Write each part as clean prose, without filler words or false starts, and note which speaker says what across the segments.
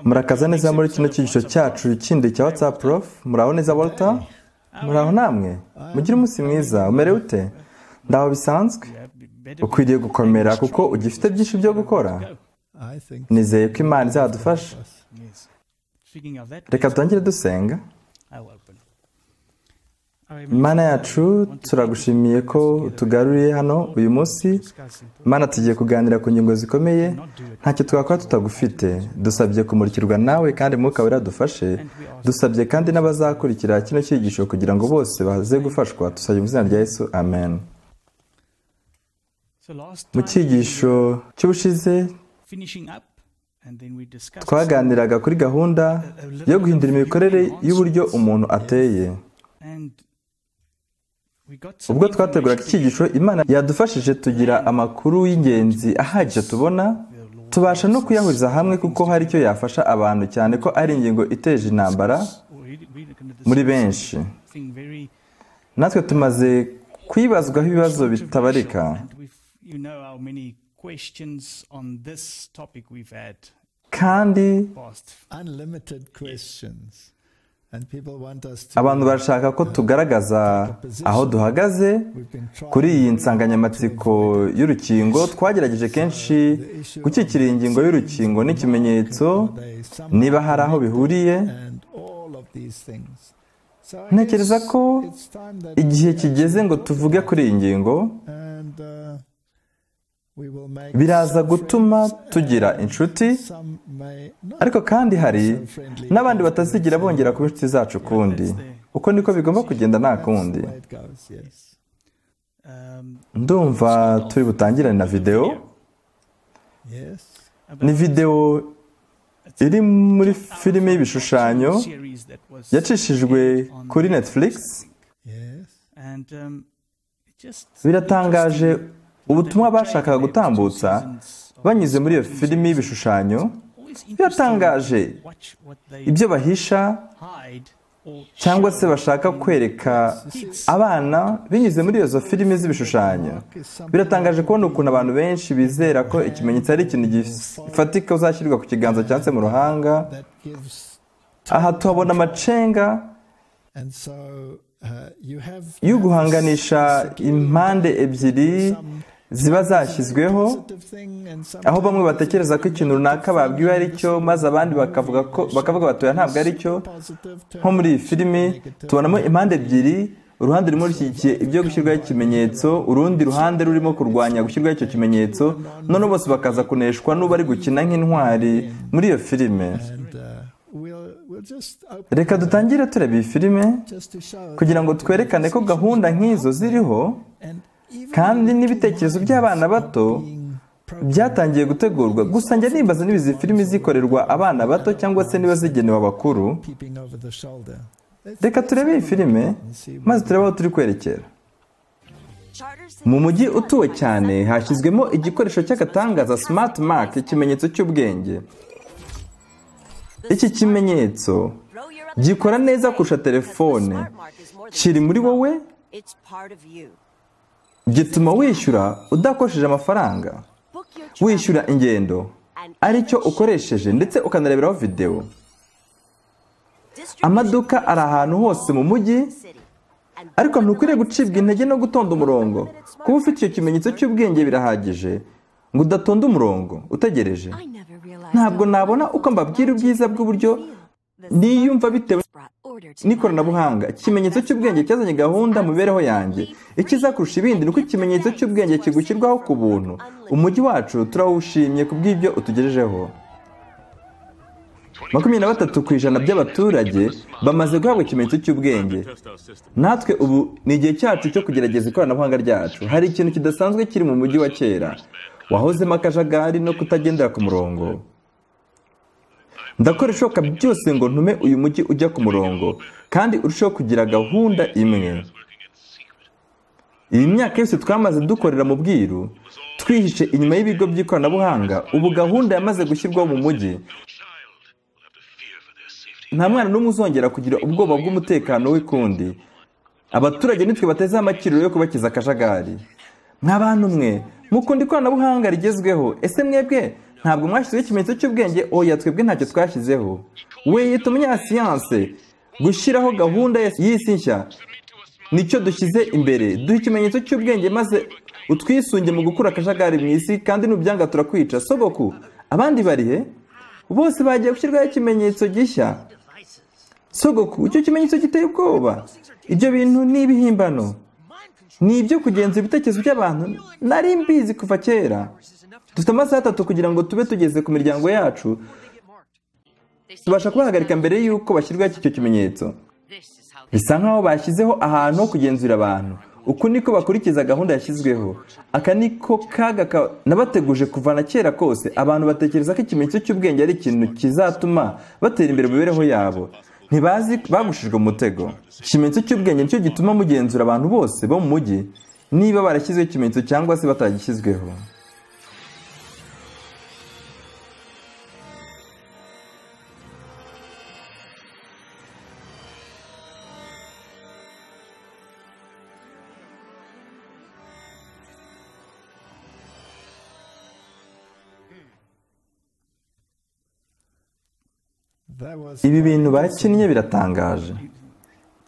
Speaker 1: Murakaza neza muri kino cyigisho cyacu kindi cya WhatsApp Prof. Muraho neza Walter? Muraho namwe? Mugire umunsi mwiza, umerewe ute? Ndaho bisanzwe? Ukwiriye gukomera kuko ugifite byinshi byo gukora. Nizeye ko Imana izadufasha. Reka dutangire dusenga. Imana yacu turagushimiye ko tugaruriye hano uyu munsi. Imana tugiye kuganira ku ngingo zikomeye, ntacyo twakora tutagufite. Dusabye kumurikirwa nawe kandi Mwuka Wera dufashe. Dusabye kandi n'abazakurikira kino cyigisho kugira ngo bose baze gufashwa. Tusabye mu izina rya Yesu, amen. Mu cyigisho cy'ubushize twaganiraga kuri gahunda yo guhindura imikorere y'uburyo umuntu ateye. Ubwo twateguraga icyigisho, Imana yadufashije tugira amakuru y'ingenzi ahagije tubona, tubasha no kuyahuriza hamwe kuko hari icyo yafasha abantu, cyane ko ari ingingo iteje intambara muri benshi. Natwe tumaze kwibazwaho ibibazo bitabarika, kandi abantu barashaka ko tugaragaza aho duhagaze kuri iyi nsanganyamatsiko y'urukingo. Twagerageje kenshi gukikira ingingo y'urukingo n'ikimenyetso, niba hari aho bihuriye. Ntekereza ko igihe kigeze ngo tuvuge kuri iyi ngingo. Biraza gutuma tugira inshuti, ariko kandi hari n'abandi batazigira bongera kuba inshuti zacu kundi. Uko niko bigomba kugenda, nta kundi. Ndumva turi butangirane na video. Ni video iri muri filime y'ibishushanyo yacishijwe kuri Netflix. Biratangaje ubutumwa bashakaga gutambutsa banyuze muri iyo filimi y'ibishushanyo. Biratangaje ibyo bahisha cyangwa se bashaka kwereka abana binyuze muri izo filimi z'ibishushanyo. Biratangaje kubona ukuntu abantu benshi bizera ko ikimenyetso ari ikintu gifatika uzashyirwa ku kiganza cyangwa se mu ruhanga. Aha tuhabona amacenga yo guhanganisha impande ebyiri ziba zashyizweho, aho bamwe batekereza ko ikintu runaka babwiwe ari cyo, maze abandi bakavuga batoya ntabwo ari cyo. Nko muri iyi filimi tubonamo impande ebyiri, uruhande rurimo rushyigikiye ibyo gushyirwaho ikimenyetso, urundi ruhande rurimo kurwanya gushyirwaho icyo kimenyetso, none bose bakaza kuneshwa n'ubu ari gukina nk'intwari muri iyo filime. Reka dutangire tureba iyi filime kugira ngo twerekane ko gahunda nk'izo ziriho, kandi n'ibitekerezo by'abana bato byatangiye gutegurwa. Gusa njya nimbaza niba izi filimi zikorerwa abana bato cyangwa se niba zigenewe abakuru. Reka turebe iyi filime maze turebe aho turi kwerekera. Mu mujyi utuwe cyane hashyizwemo igikoresho cy'agatangaza Smart Mark, ikimenyetso cy'ubwenge. Iki kimenyetso gikora neza kurusha telefone, kiri muri wowe, gituma wishyura udakoresheje amafaranga, wishyura ingendo aricyo ukoresheje, ndetse ukanareberaho video. Amaduka ari ahantu hose mu mujyi, ariko ntukwiriye gucibwa intege no gutonda umurongo. Kuba ufite icyo kimenyetso cy'ubwenge birahagije ngo udatonda umurongo utegereje. Ntabwo nabona uko mbabwira ubwiza bw'uburyo niyumva bitewe n'ikoranabuhanga. Ikimenyetso cy'ubwenge cyazanye gahunda mu mibereho yanjye. Ikiza kurusha ibindi ni uko ikimenyetso cy'ubwenge kigushyirwaho ku buntu. Umujyi wacu turawushimye ku bw'ibyo utugejejeho. 23% by'abaturage bamaze guhabwa ikimenyetso cy'ubwenge. Natwe ubu ni igihe cyacu cyo kugerageza ikoranabuhanga ryacu. Hari ikintu kidasanzwe kiri mu mujyi wa kera, wahozemo akajagari no kutagendera ku murongo. Ndakora ishoboka byose ngo ntume uyu mujyi ujya ku murongo, kandi urushaho kugira gahunda imwe. Iyi myaka yose twamaze dukorera mu bwiru, twihishe inyuma y'ibigo by'ikoranabuhanga, ubu gahunda yamaze gushyirwaho mu mujyi. Nta mwana n'umwe uzongera kugira ubwoba bw'umutekano we kundi. Abaturage nitwe batezeho amakiriro yo kubakiza akajagari. Nk'abantu mwe mukunda ikoranabuhanga rigezweho, ese mwebwe ntabwo mwashyizeho ikimenyetso cy'ubwenge, oya twebwe ntacyo twashyizeho. We yita umunyasiyanse, gushyiraho gahunda y'isi nshya nicyo dushyize imbere. Duha ikimenyetso cy'ubwenge maze utwisunge mu gukura akajagari mu isi, kandi nubyanga turakwica. Sogoku, abandi barihe? Bose bagiye gushyirwaho ikimenyetso gishya. Sogoku, icyo kimenyetso giteye ubwoba. Ibyo bintu ni ibihimbano, ni ibyo kugenzura ibitekerezo by'abantu. Nari mbizi kuva kera. Dufite amasaha 3 kugira ngo tube tugeze ku miryango yacu. Tubasha kubahagarika mbere y'uko bashyirwaho icyo kimenyetso. Bisa nkaho bashyizeho ahantu ho kugenzura abantu. Uku niko bakurikiza gahunda yashyizweho. Aka niko kaga nabateguje kuva na kera kose. Abantu batekereza ko ikimenyetso cy'ubwenge ari ikintu kizatuma batera imbere mu mibereho yabo. Ntibazi bagushijwe mu mutego. Ikimenyetso cy'ubwenge nicyo gituma mugenzura abantu bose bo mu mujyi, niba barashyizeho ikimenyetso cyangwa se batagishyizweho. Ibi bintu bakinnye biratangaje.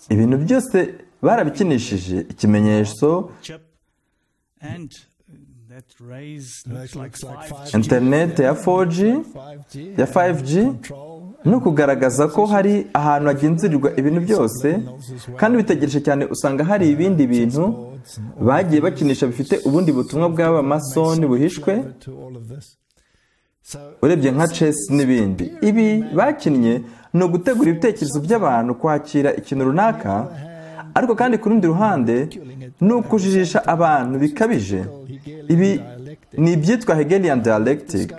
Speaker 1: Ibintu byose barabikinishije. Ikimenyetso, interineti ya 4G, ya 5G, no kugaragaza ko hari ahantu hagenzurirwa ibintu byose, kandi bitegereje cyane usanga hari ibindi bintu bagiye bakinisha bifite ubundi butumwa bw'abamasoni buhishwe, urebye nka chess n'ibindi. Ibi bakinnye ni ugutegura ibitekerezo by'abantu kwakira ikintu runaka, ariko kandi ku rundi ruhande ni ukujijisha abantu bikabije. Ibi ni ibyitwa Hegelian dialectic.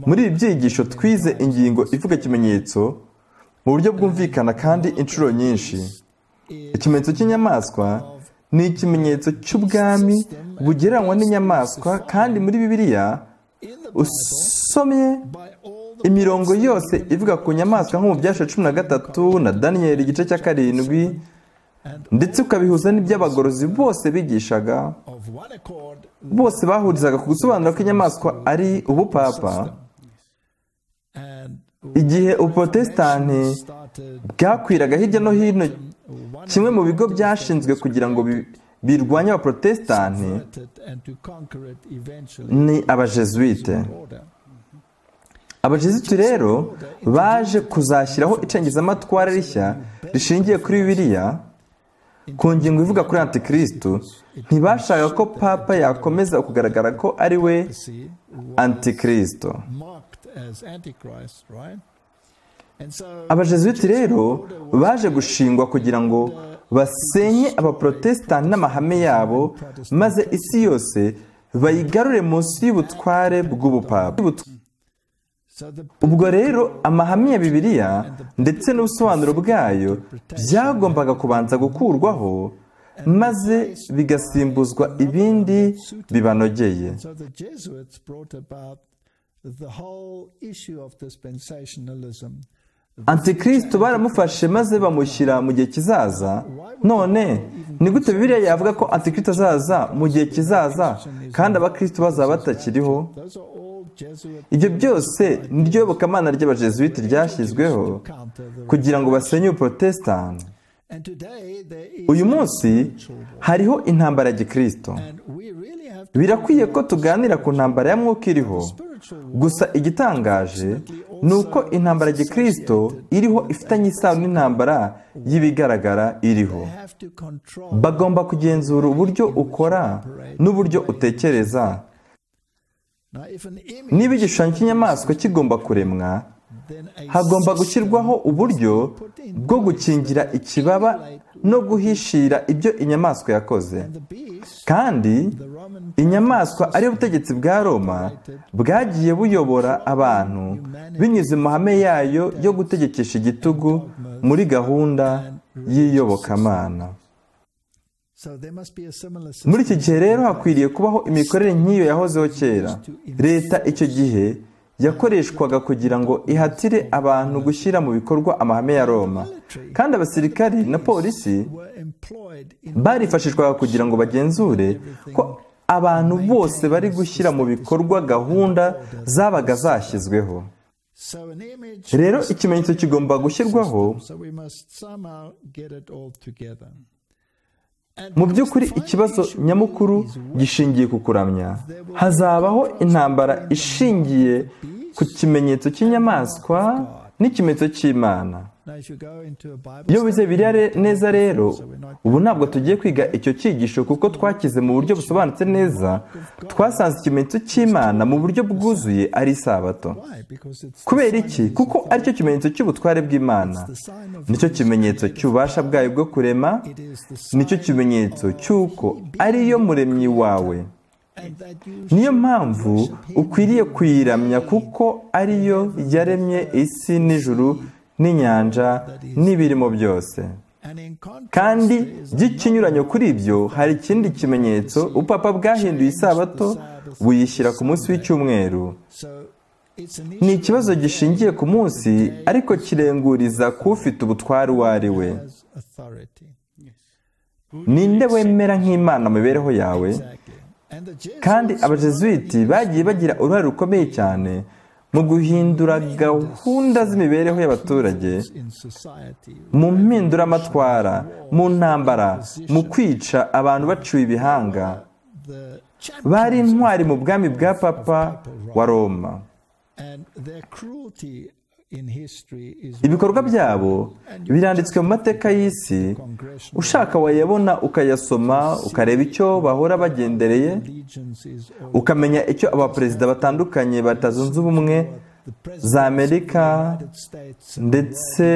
Speaker 1: Muri ibi byigisho twize ingingo ivuga ikimenyetso mu buryo bwumvikana kandi inshuro nyinshi. Ikimenyetso cy'inyamaswa ni ikimenyetso cy'ubwami bugereranywa n'inyamaswa, kandi muri Bibiliya usomye imirongo yose ivuga ku nyamaswa nko mu Byashuwe 13 na Daniyeli igice cya 7, ndetse ukabihuza n'iby'abagorozi bose bigishaga, bose bahurizaga ku gusobanura ko inyamaswa ari ubupapa. Igihe ubuprotestani bwakwiraga hirya no hino, kimwe mu bigo byashinzwe kugira ngo birwanya abaprotestani ni abajesuite. Abajesuite rero baje kuzashyiraho icengezamatwara rishya rishingiye kuri Bibiliya ku ngingo ivuga kuri Antikristo. Ntibashaka ko papa yakomeza kugaragara ko ari we Antikristo. Abajesuite rero baje gushingwa kugira ngo basenye abaprotestani n'amahame yabo, maze isi yose bayigarure munsi y'ubutware bw'ubupapa. Ubwo rero amahame ya Bibiliya ndetse n'ubusobanuro bwayo byagombaga kubanza gukurwaho, maze bigasimbuzwa ibindi bibanogeye. Antikristo baramufashe maze bamushyira mu gihe kizaza. None ni gute Bibiliya yavuga ko Antikristo azaza mu gihe kizaza kandi abakristo bazaba batakiriho? Ibyo byose ni ryo yobokamana ry'abajesuite ryashyizweho kugira ngo basenye ubuprotestani. Uyu munsi hariho intambara ya gikristo. Birakwiye ko tuganira ku ntambara ya mwuka iriho. Gusa igitangaje ni uko intambara ya gikristo iriho ifitanye isano n'intambara y'ibigaragara iriho. Bagomba kugenzura uburyo ukora n'uburyo utekereza. Niba igishushanyo cy'inyamaswa kigomba kuremwa, hagomba gushyirwaho uburyo bwo gukingira ikibaba no guhishira ibyo inyamaswa yakoze. Kandi inyamaswa ari ubutegetsi bwa Roma bwagiye buyobora abantu binyuze mu mahame yayo yo gutegekesha igitugu muri gahunda y'iyobokamana. Muri iki gihe rero hakwiriye kubaho imikorere nk'iyo yahozeho kera. Leta icyo gihe yakoreshwaga kugira ngo ihatire abantu gushyira mu bikorwa amahame ya Roma, kandi abasirikari na polisi barifashishwaga kugira ngo bagenzure ko abantu bose bari gushyira mu bikorwa gahunda zabaga zashyizweho. Rero ikimenyetso kigomba gushyirwaho. Mu by'ukuri ikibazo nyamukuru gishingiye ku kuramya. Hazabaho intambara ishingiye ku kimenyetso cy'inyamaswa n'ikimenyetso cy'Imana. Iyo wize Bibiliya neza rero, ubu ntabwo tugiye kwiga icyo cyigisho kuko twakize mu buryo busobanutse neza, twasanze ikimenyetso cy'Imana mu buryo bwuzuye ari Isabato. Kubera iki? Kuko aricyo kimenyetso cy'ubutware bw'Imana, nicyo kimenyetso cy'ububasha bwayo bwo kurema, nicyo kimenyetso cy'uko ariyo muremyi wawe. Niyo mpamvu ukwiriye kuyiramya kuko ariyo yaremye isi n'ijuru n'inyanja n'ibirimo byose. Kandi by'ikinyuranyo kuri ibyo, hari ikindi kimenyetso ubupapa bwahinduye Isabato buyishyira ku munsi w'icyumweru. Ni ikibazo gishingiye ku munsi, ariko kirenguriza k'ufite ubutware uwo ari we. Ninde wemera nk'Imana mu mibereho yawe? Kandi abajesuiti bagiye bagira uruhare rukomeye cyane mu guhindura gahunda z'imibereho y'abaturage, mu mpinduramatwara, mu ntambara, mu kwica abantu baciwe ibihanga. Bari intwari mu bwami bwa Papa wa Roma. Ibikorwa byabo biranditswe mu mateka y'isi. Ushaka wayabona ukayasoma, ukareba icyo bahora bagendereye, ukamenya icyo abaperezida batandukanye ba Leta Zunze Ubumwe za Amerika ndetse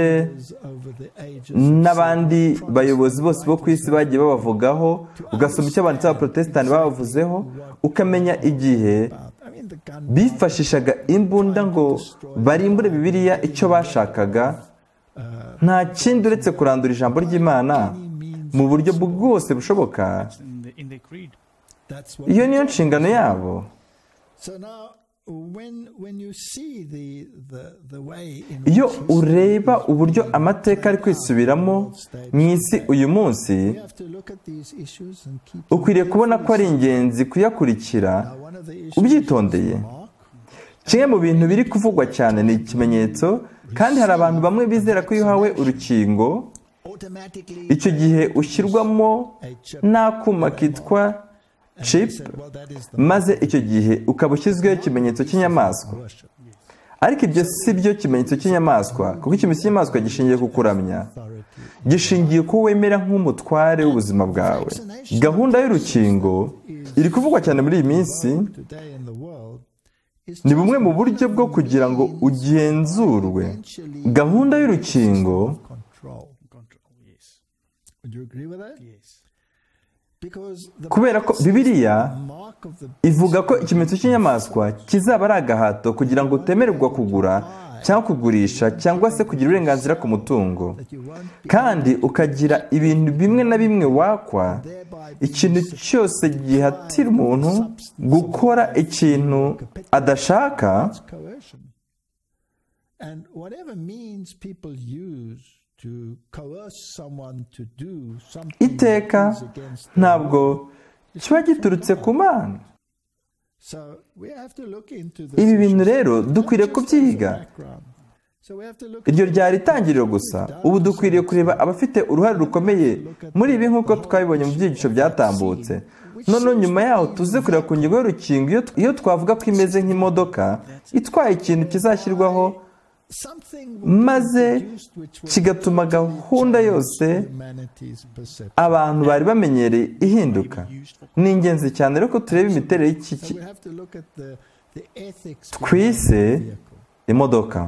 Speaker 1: n'abandi bayobozi bose bo ku isi bagiye babavugaho, ugasoma icyo abanditsi b'abaprotesitanti babavuzeho, ukamenya igihe bifashishaga imbunda ngo barimbure Bibiliya icyo bashakaga. Nta kindi uretse kurandura ijambo ry'Imana mu buryo bwose bushoboka. Iyo niyo nshingano yabo. Iyo ureba uburyo amateka ari kwisubiramo mu isi uyu munsi, ukwiriye kubona ko ari ingenzi kuyakurikira ubyitondeye. Kimwe mu bintu biri kuvugwa cyane ni ikimenyetso, kandi hari abantu bamwe bizera ko iyo uhawe urukingo, icyo gihe ushyirwamo n'akuma kitwa chip, maze icyo gihe ukaba ushyizweho ikimenyetso cy'inyamaswa. Ariko ibyo si byo kimenyetso cy'inyamaswa, kuko ikimenyetso cy'inyamaswa gishingiye ku kuramya, gishingiye ko wemera nk'umutware w'ubuzima bwawe. Gahunda y'urukingo iri kuvugwa cyane muri iyi minsi. Ni bumwe mu buryo bwo kugira ngo ugenzurwe. Gahunda y'urukingo kubera ko Bibiliya ivuga ko ikimenyetso cy'inyamaswa kizaba ari agahato kugira ngo utemererwa kugura cyangwa kugurisha cyangwa se kugira uburenganzira ku mutungo, kandi ukagira ibintu bimwe na bimwe wakwa. Ikintu cyose gihatira umuntu gukora ikintu adashaka, iteka ntabwo kiba giturutse ku Mana. Ibi bintu rero dukwiriye kubyiga. Iryo ryari itangiriro gusa. Ubu dukwiriye kureba abafite uruhare rukomeye muri ibi nk'uko twabibonye mu byigisho byatambutse. Noneho nyuma yaho tuze kureba ku ngingo y'urukingo, iyo twavuga ko imeze nk'imodoka itwaye ikintu kizashyirwaho maze kigatuma gahunda yose abantu bari bamenyereye ihinduka. Ni ingenzi cyane rero ko tureba imiterere y'iki twise imodoka.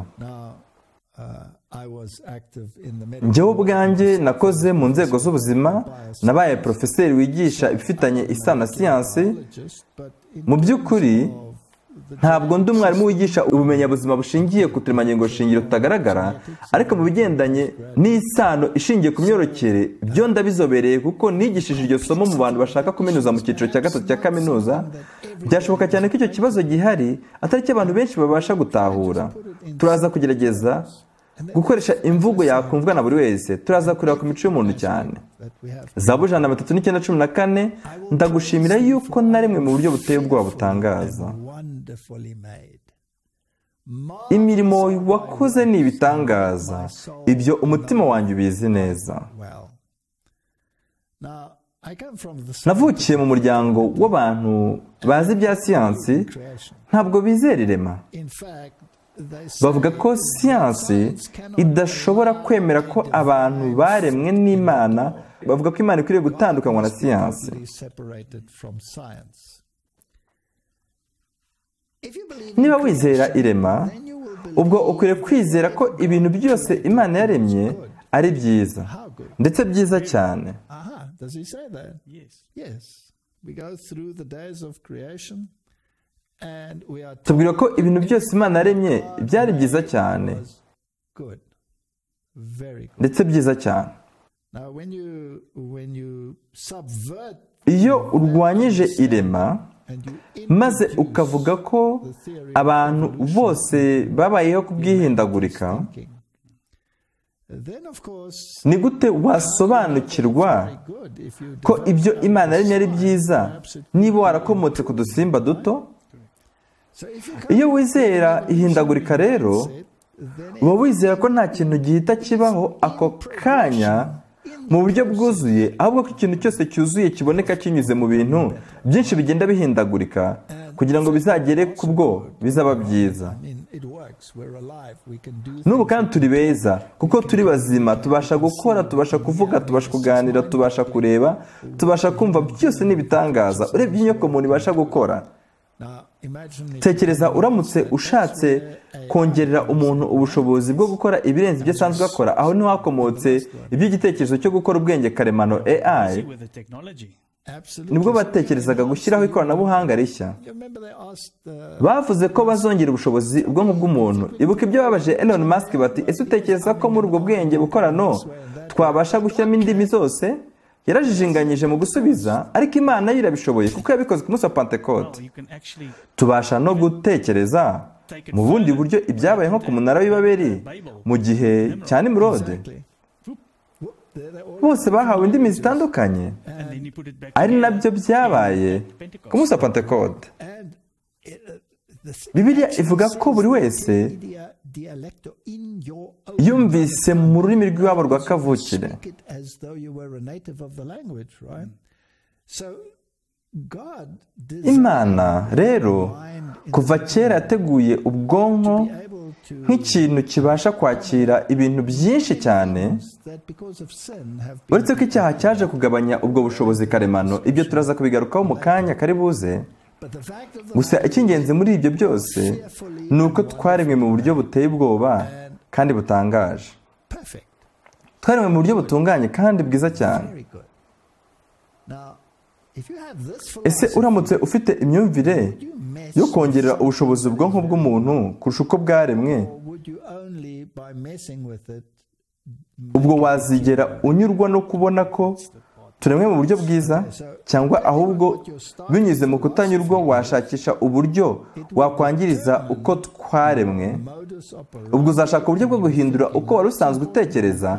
Speaker 1: Njyewe ubwanjye nakoze mu nzego z'ubuzima, nabaye porofeseri wigisha ibifitanye isano na siyansi. Mu by'ukuri ntabwo ndi umwarimu wigisha ubumenyabuzima bushingiye ku turemangingo shingiro tutagaragara, ariko mu bigendanye n'isano ishingiye ku myororokere byo ndabizobereye, kuko nigishije iryo somo mu bantu bashaka kuminuza mu cyiciro cya gatatu cya kaminuza. Byashoboka cyane ko icyo kibazo gihari atari cyo abantu benshi babasha gutahura. Turaza kugerageza gukoresha imvugo yakumvwa na buri wese. Turaza kureba ku mico y'umuntu cyane. Zabu 139:14, ndagushimira yuko naremwe mu buryo buteye ubwoba butangaza. Imirimo wakoze ni ibitangaza, ibyo umutima wanjye ubizi neza. Navukiye mu muryango w'abantu bazi ibya siyansi, ntabwo bizera irema. Bavuga ko siyansi idashobora kwemera ko abantu baremwe n'Imana. Bavuga ko Imana ikwiriye gutandukanywa na siyansi. Niba wizera irema, ubwo ukwiriye kwizera ko ibintu byose Imana yaremye ari byiza, ndetse byiza cyane. Tubwira ko ibintu byose Imana yaremye byari byiza cyane, ndetse byiza cyane. Iyo urwanyije irema maze ukavuga ko abantu bose babayeho ku bwihindagurika, ni gute wasobanukirwa ko ibyo Imana yaremye ari byiza niba warakomotse ku dusimba duto? Iyo wizera ihindagurika rero, uba wizera ko nta kintu gihita kibaho ako kanya mu buryo bwuzuye, ahubwo ko ikintu cyose cyuzuye kiboneka kinyuze mu bintu byinshi bigenda bihindagurika kugira ngo bizagere ku bwo bizaba byiza. N'ubu kandi turi beza kuko turi bazima, tubasha gukora, tubasha kuvuga, tubasha kuganira, tubasha kureba, tubasha kumva, byose ni ibitangaza urebye inyokomuntu ibasha gukora. Tekereza uramutse ushatse kongerera umuntu ubushobozi bwo gukora ibirenze ibyo asanzwe akora, aho niho hakomotse iby'igitekerezo cyo gukora ubwenge karemano AI. Nibwo batekerezaga gushyiraho ikoranabuhanga rishya. Bavuze ko bazongera ubushobozi ubwonko bw'umuntu. Ibuka ibyo babaje Elon Musk bati, ese utekereza ko muri ubwo bwenge bukorano twabasha gushyiramo indimi zose? Yarajijinganyije mu gusubiza, ariko Imana yo irabishoboye kuko yabikoze ku munsi wa Pentekote. Tubasha no gutekereza mu bundi buryo ibyabaye nko ku munara w'i Babeli mu gihe cya Nimurode. Bose bahawe indimi zitandukanye, ari nabyo byabaye ku munsi wa Pentekote. Bibiliya ivuga ko buri wese yumvise mu rurimi rw'iwabo rwa kavukire. Imana rero kuva kera yateguye ubwonko nk'ikintu kibasha kwakira ibintu byinshi cyane, uretse ko icyaha cyaje kugabanya ubwo bushobozi karemano. Ibyo turaza kubigarukaho mu kanya kari buze. Gusa icy'ingenzi muri ibyo byose ni uko twaremwe mu buryo buteye ubwoba kandi butangaje. Twaremwe mu buryo butunganye kandi bwiza cyane. Ese uramutse ufite imyumvire yo kongerera ubushobozi ubwonko bw'umuntu kurusha uko bwaremwe, ubwo wazigera unyurwa no kubona ko turemwe mu buryo bwiza, cyangwa ahubwo binyuze mu kutanyurwa washakisha uburyo wakwangiriza uko twaremwe? Ubwo uzashaka uburyo bwo guhindura uko wari usanzwe utekereza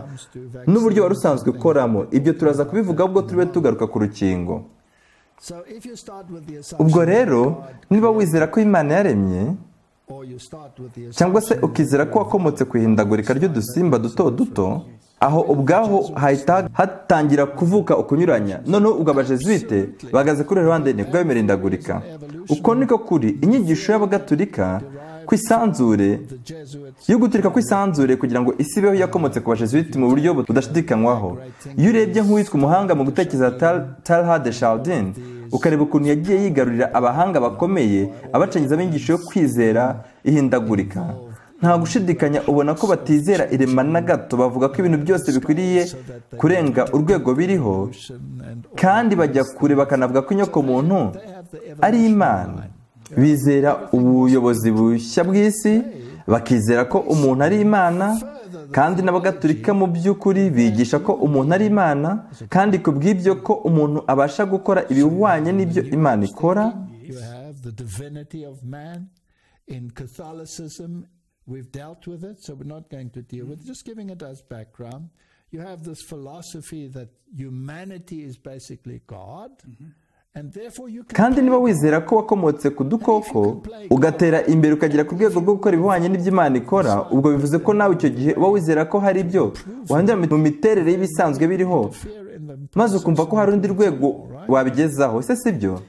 Speaker 1: n'uburyo wari usanzwe ukoramo. Ibyo turaza kubivuga ubwo turibe tugaruka ku rukingo. Ubwo rero niba wizera ko Imana yaremye, cyangwa se ukizera ko wakomotse ku ihindagurika ry'udusimba duto duto, aho ubwaho hahita hatangira kuvuka ukunyuranya. Noneho ubwo abajesuite bagaze kuri ruhande ni bw'abemera ihindagurika. Uko niko kuri inyigisho y'abagatulika ku isanzure, yo guturika ku isanzure kugira ngo isi ibeho yakomotse ku bajesuite mu buryo budashidikanywaho. Iyo urebye nk'uwitwa umuhanga mu gutekereza Teilhard de Chardin, ukareba ukuntu yagiye yigarurira abahanga bakomeye abacengezamo inyigisho yo kwizera ihindagurika, nta gushidikanya ubona ko batizera irema na gato. Bavuga ko ibintu byose bikwiriye kurenga urwego biriho, kandi bajya kure bakanavuga ko inyokomuntu ari Imana. Bizera ubuyobozi bushya bw'isi, bakizera ko umuntu ari Imana, kandi n'abagatulika mu by'ukuri bigisha ko umuntu ari Imana, kandi ku bw'ibyo ko umuntu abasha gukora ibihwanye n'ibyo Imana ikora.
Speaker 2: We've dealt with it, so we're not going to deal with it. Just giving it as background. you have this philosophy that humanity is basically God.
Speaker 1: kandi niba wizera ko wakomotse ku dukoko ugatera imbere ukagera ku rwego rwo gukora ibihwanye n'ibyo Imana ikora, ubwo bivuze ko nawe icyo gihe uba wizera ko hari ibyo wandura mu miterere y'ibisanzwe biriho, maze ukumva ko hari urundi rwego wabigezaho. Ese si byo?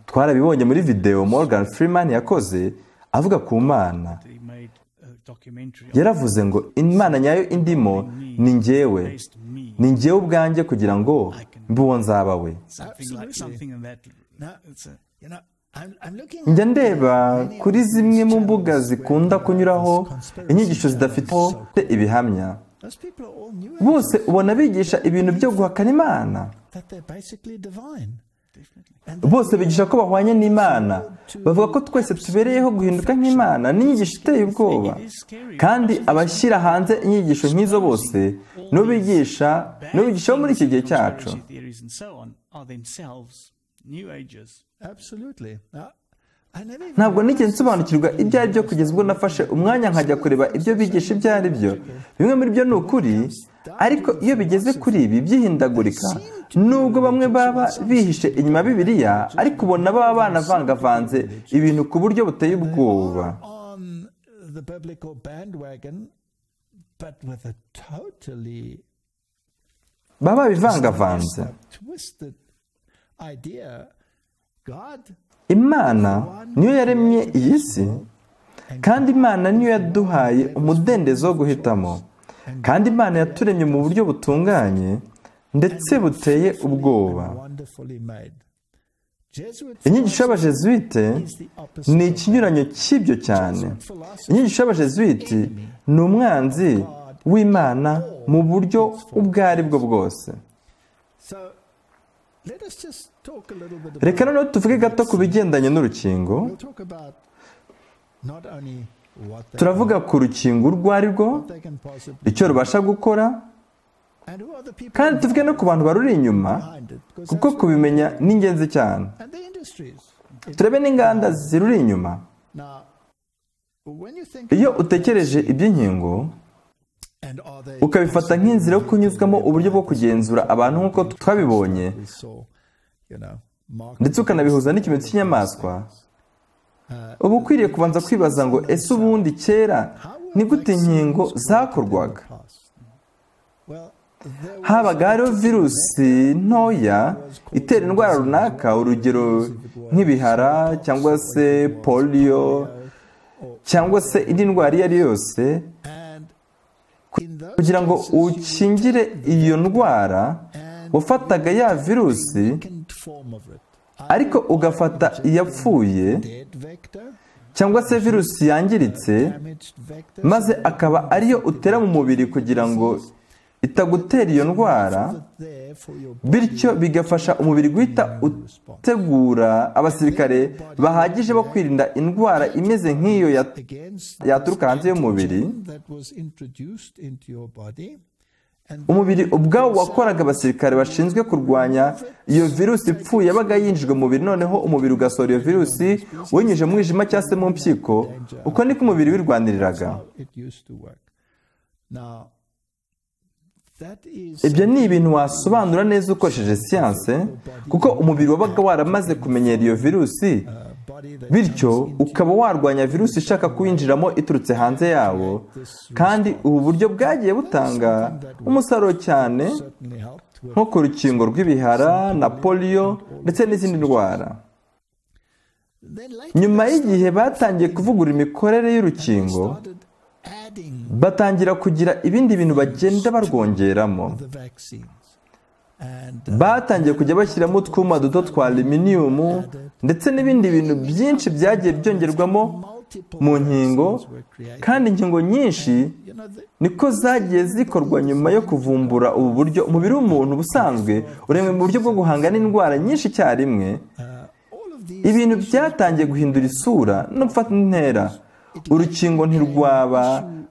Speaker 1: Twarabibonye muri video Morgan Freeman yakoze avuga ku Mana. Yaravuze ngo Imana nyayo indimo ni njyewe, ni njyewe ubwanjye kugira ngo mbe uwo nzaba we. Njya ndeba kuri zimwe mu mbuga zikunda kunyuraho inyigisho zidafite ibihamya, bose ubona bigisha ibintu byo guhakana Imana. Bose bigisha ko bahwanye n'Imana, bavuga ko twese tubereyeho guhinduka nk'Imana. N'inyigisho iteye ubwoba, kandi abashyira hanze inyigisho nk'izo bose n'ubigisha bo muri iki gihe cyacu. Ntabwo nigeze nsobanukirwa ibyo ari byo kugeza ubwo nafashe umwanya nkajya kureba ibyo bigisha ibyo ari byo. Bimwe muri byo ni ukuri, ariko iyo bigeze kuri ibi byihindagurika, nubwo bamwe baba bihishe inyuma ya Bibiliya, ariko ubona baba banavangavanze ibintu ku buryo buteye ubwoba. Baba babivangavanze. Imana niyo yaremye iyi si, kandi Imana niyo yaduhaye umudendezo wo guhitamo, kandi Imana yaturemye mu buryo butunganye ndetse buteye ubwoba. Inyigisho y'abajesuite ni ikinyuranyo cy'ibyo cyane. Inyigisho y'abajesuite ni umwanzi w'Imana mu buryo ubwo ari bwo bwose. Reka noneho tuvuge gato ku bigendanye n'urukingo. Turavuga ku rukingo urwo ari rwo, icyo rubasha gukora, kandi tuvuge no ku bantu baruri inyuma, kuko kubimenya ni ingenzi cyane. Turebe n'inganda ziruri inyuma. Iyo utekereje iby'inkingo ukabifata nk'inzira yo kunyuzwamo uburyo bwo kugenzura abantu nk'uko twabibonye, ndetse ukanabihuza n'ikimenyetso cy'inyamaswa, uba ukwiriye kubanza kwibaza ngo ese ubundi kera ni gute inkingo zakorwaga? Habaga hariho virusi ntoya itera indwara runaka, urugero nk'ibihara cyangwa se polio cyangwa se indi ndwara iyo ari yo yose. Kugira ngo ukingire iyo ndwara wafataga ya virusi, ariko ugafata iyapfuye cyangwa se virusi yangiritse, maze akaba ariyo utera mu mubiri kugira ngo itagutera iyo ndwara, bityo bigafasha umubiri guhita utegura abasirikare bahagije bo kwirinda indwara imeze nk'iyo yaturuka hanze y'umubiri. Umubiri ubwawo wakoraga abasirikare bashinzwe kurwanya iyo virusi ipfuye yabaga yinjijwe mu mubiri, noneho umubiri ugasohora iyo virusi uyinyujije mu mwijima cyangwa se mu mpyiko. Uko niko umubiri wirwaniriraga. Ibyo ni ibintu wasobanura neza ukoresheje siyanse, kuko umubiri wabaga waramaze kumenyera iyo virusi, bityo ukaba warwanya virusi ishaka kuyinjiramo iturutse hanze yawo. Kandi ubu buryo bwagiye butanga umusaruro cyane, nko ku rukingo rw'ibihara na polio ndetse n'izindi ndwara. Nyuma y'igihe batangiye kuvugurura imikorere y'urukingo, batangira kugira ibindi bintu bagenda barwongeramo. Batangiye kujya bashyiramo utwuma duto twa aluminium ndetse n'ibindi bintu byinshi byagiye byongerwamo mu nkingo, kandi inkingo nyinshi niko zagiye zikorwa nyuma yo kuvumbura ubu buryo. Umubiri w'umuntu ubusanzwe uremwe mu buryo bwo guhangana n'indwara nyinshi icyarimwe. Ibintu byatangiye guhindura isura no gufata intera. Urukingo ntirwaba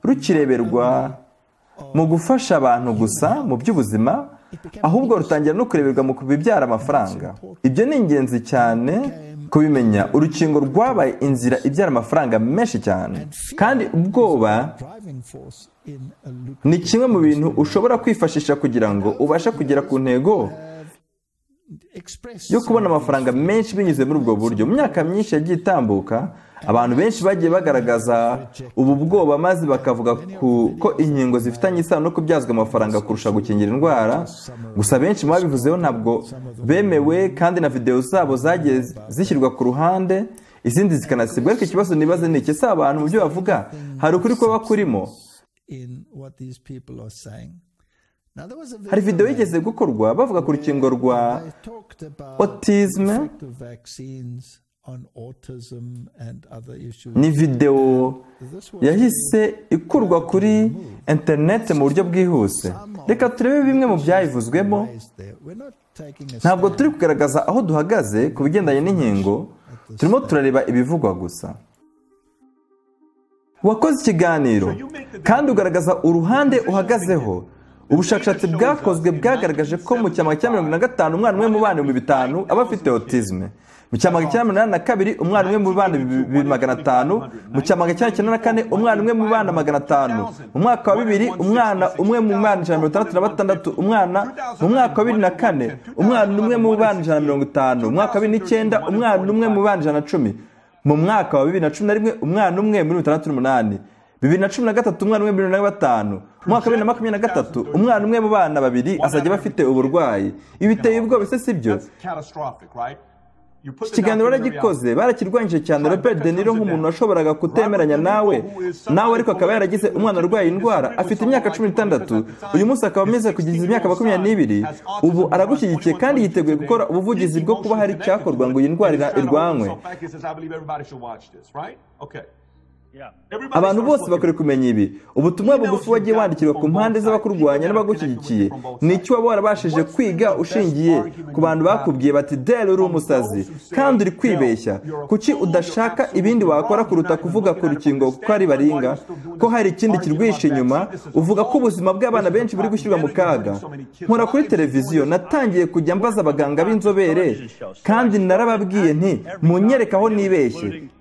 Speaker 1: rukireberwa mu gufasha abantu gusa mu by'ubuzima, ahubwo rutangira no kureberwa mu kubibyara amafaranga. Ibyo ni ingenzi cyane kubimenya. Urukingo rwabaye inzira ibyara amafaranga menshi cyane, kandi ubwoba ni kimwe mu bintu ushobora kwifashisha kugira ngo ubashe kugera ku ntego yo kubona amafaranga menshi binyuze muri ubwo buryo. Mu myaka myinshi yagiye itambuka, abantu benshi bagiye bagaragaza ubu bwoba maze bakavuga ko inkingo zifitanye isano no kubyazwa amafaranga kurusha gukingira indwara. Gusa benshi mu babivuzeho ntabwo bemewe, kandi na videwo zabo zagiye zishyirwa ku ruhande, izindi zikanasibwa. Ariko ikibazo nibaze ni iki, si abantu mu byo bavuga hari ukuri kuba kurimo? Hari videwo yigeze gukorwa bavuga ku rukingo rwa autisme. Ni videwo yahise ikurwa kuri interineti mu buryo bwihuse. Reka turebe bimwe mu byayivuzwemo. Ntabwo turi kugaragaza aho duhagaze ku bigendanye n'inkingo, turimo turareba ibivugwa gusa. Wakoze ikiganiro kandi ugaragaza uruhande uhagazeho. Ubushakashatsi bwakozwe bwagaragaje ko mu cyama cya 1955 umwana umwe mu bana 500 aba afite autisme. Mu cyama cya 1982 umwana umwe mu bana 500. Mu cyama cya 1994 umwana umwe mu bana 500. Mu mwaka wa 2000 umwana umwe mu bana 166. Mu mwaka wa 2004 umwana umwe mu bana 150. Mu mwaka wa 2009 umwana umwe mu bana 110. Mu mwaka wa 2011 umwana umwe muri 68. 2013 umwana umwe muri 5. Mu mwaka wa 2023 umwana umwe mu bana 2 azajya bafite uburwayi. Ibi biteye ubwoba, ese sibyo? Ikiganiro baragikoze, barakirwanyije cyane. Robert De Niro nk'umuntu washoboraga kutemeranya nawe ariko akaba yaragize umwana urwaye indwara, afite imyaka 16, uyu munsi akaba ameze kugeza imyaka 22. Ubu aragushyigikiye kandi yiteguye gukora ubuvugizi bwo kuba hari icyakorwa ngo iyi ndwara irwanywe. Abantu bose bakwiriye kumenya ibi. Ubutumwa bugufi wagiye wandikirwa ku mpande z'abakurwanya n'abagushyigikiye ni icyo waba warabashije kwiga ushingiye ku bantu bakubwiye bati Dale uri umusazi kandi uri kwibeshya. Kuki udashaka ibindi wakora kuruta kuvuga ku rukingo ko ari baringa, ko hari ikindi kirwishe inyuma? Uvuga ko ubuzima bw'abana benshi buri gushyirwa mu kaga. Nkora kuri televiziyo, natangiye kujya mbaza abaganga b'inzobere kandi narababwiye nti munyereka aho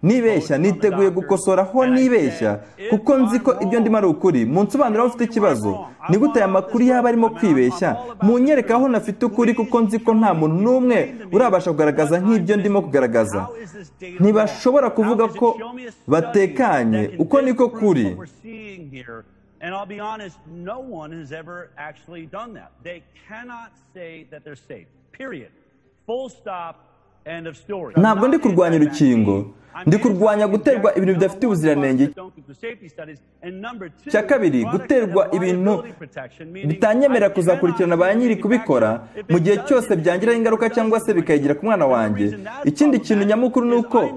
Speaker 1: nibeshya, niteguye gukosora aho nibeshya, kuko nzi ko ibyo ndimo ari ukuri. Munsobanurira aho ufite ikibazo. Ni gute aya makuru yaba arimo kwibeshya? Munyereka aho nafite ukuri, kuko nzi ko nta muntu n'umwe urabasha kugaragaza nk'ibyo ndimo kugaragaza. Ntibashobora kuvuga ko batekanye, uko niko kuri.
Speaker 3: And I'll be honest, no one has ever actually done that. They cannot say that they're safe. Period. Full stop. End of story.
Speaker 1: Ntabwo ndi kurwanya urukingo, ndi kurwanya guterwa ibintu bidafite ubuziranenge. Cya kabiri, guterwa ibintu bitanyemera kuzakurikirana ba nyiri kubikora mu gihe cyose byangiraho ingaruka cyangwa se bikayigira ku mwana wanjye. Ikindi kintu nyamukuru ni uko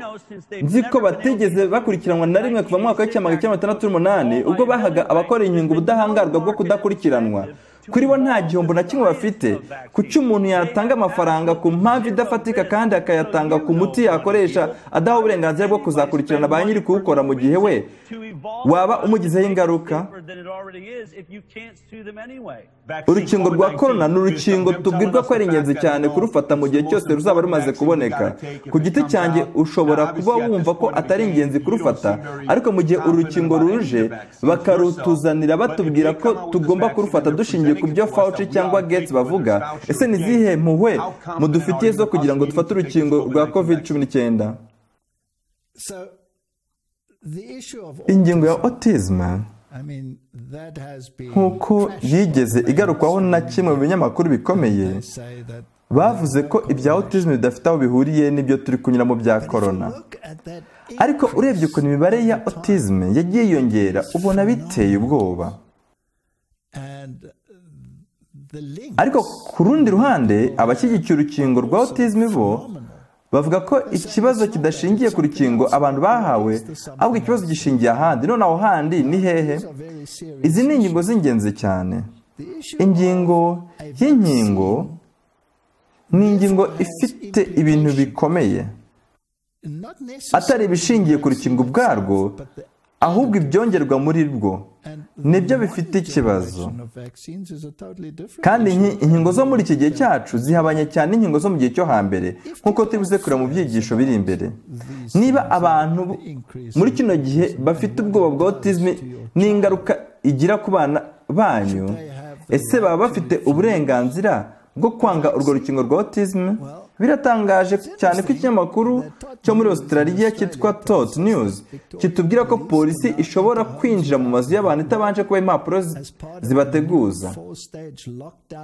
Speaker 1: nzi ko batigeze bakurikiranwa na rimwe kuva mu mwaka wa 1968 ubwo bahaga abakora inkingo ubudahangarwa bwo kudakurikiranwa. Kuri bo nta gihombo na kimwe bafite. Kuki umuntu yatanga amafaranga ku mpamvu idafatika kandi akayatanga ku muti yakoresha adaha uburenganzira bwo kuzakurikirana ba nyiri kuwukora mu gihe we waba umugizeho ingaruka? Urukingo rwa korona ni urukingo tubwirwa ko ari ingenzi cyane kurufata mu gihe cyose ruzaba rumaze kuboneka. Ku giti cyanjye ushobora kuba wumva ko atari ingenzi kurufata, ariko mu gihe urukingo ruje bakarutuzanira batubwira ko tugomba kurufata dushingiye ku byo Fauci cyangwa Gates bavuga, ese ni zihe mpuhwe mudufitiye zo kugira ngo dufate urukingo rwa COVID-19? Ingingo ya autisme nk'uko yigeze igarukwaho na kimwe mu binyamakuru bikomeye, bavuze ko ibya autisme bidafite aho bihuriye n'ibyo turi kunyuramo bya corona. Ariko urebye ukuntu imibare ya autisme yagiye yiyongera, ubona biteye ubwoba. Ariko ku rundi ruhande, abashyigikiye urukingo rwa autisme bo bavuga ko ikibazo kidashingiye ku rukingo abantu bahawe, ahubwo ikibazo gishingiye ahandi. None aho handi ni hehe? Izi ni ingingo z'ingenzi cyane. Ingingo y'inkingo ni ingingo ifite ibintu bikomeye, atari ibishingiye ku rukingo ubwarwo, ahubwo ibyongerwa muri bwo nibyo bifite ikibazo. Kandi inkingo zo muri iki gihe cyacu zihabanye cyane n'inkingo zo mu gihe cyo hambere, nk'uko tubivuze kureba mu byigisho biri imbere. Niba abantu muri kino gihe bafite ubwoba bwa autism n'ingaruka igira ku bana banyu, ese baba bafite uburenganzira bwo kwanga urwo rukingo rwa autism? Biratangaje cyane ko ikinyamakuru cyo muri Australia cyitwa Tot News kitubwira ko polisi ishobora kwinjira mu mazu y'abantu itabanje kuba impapuro zibateguza.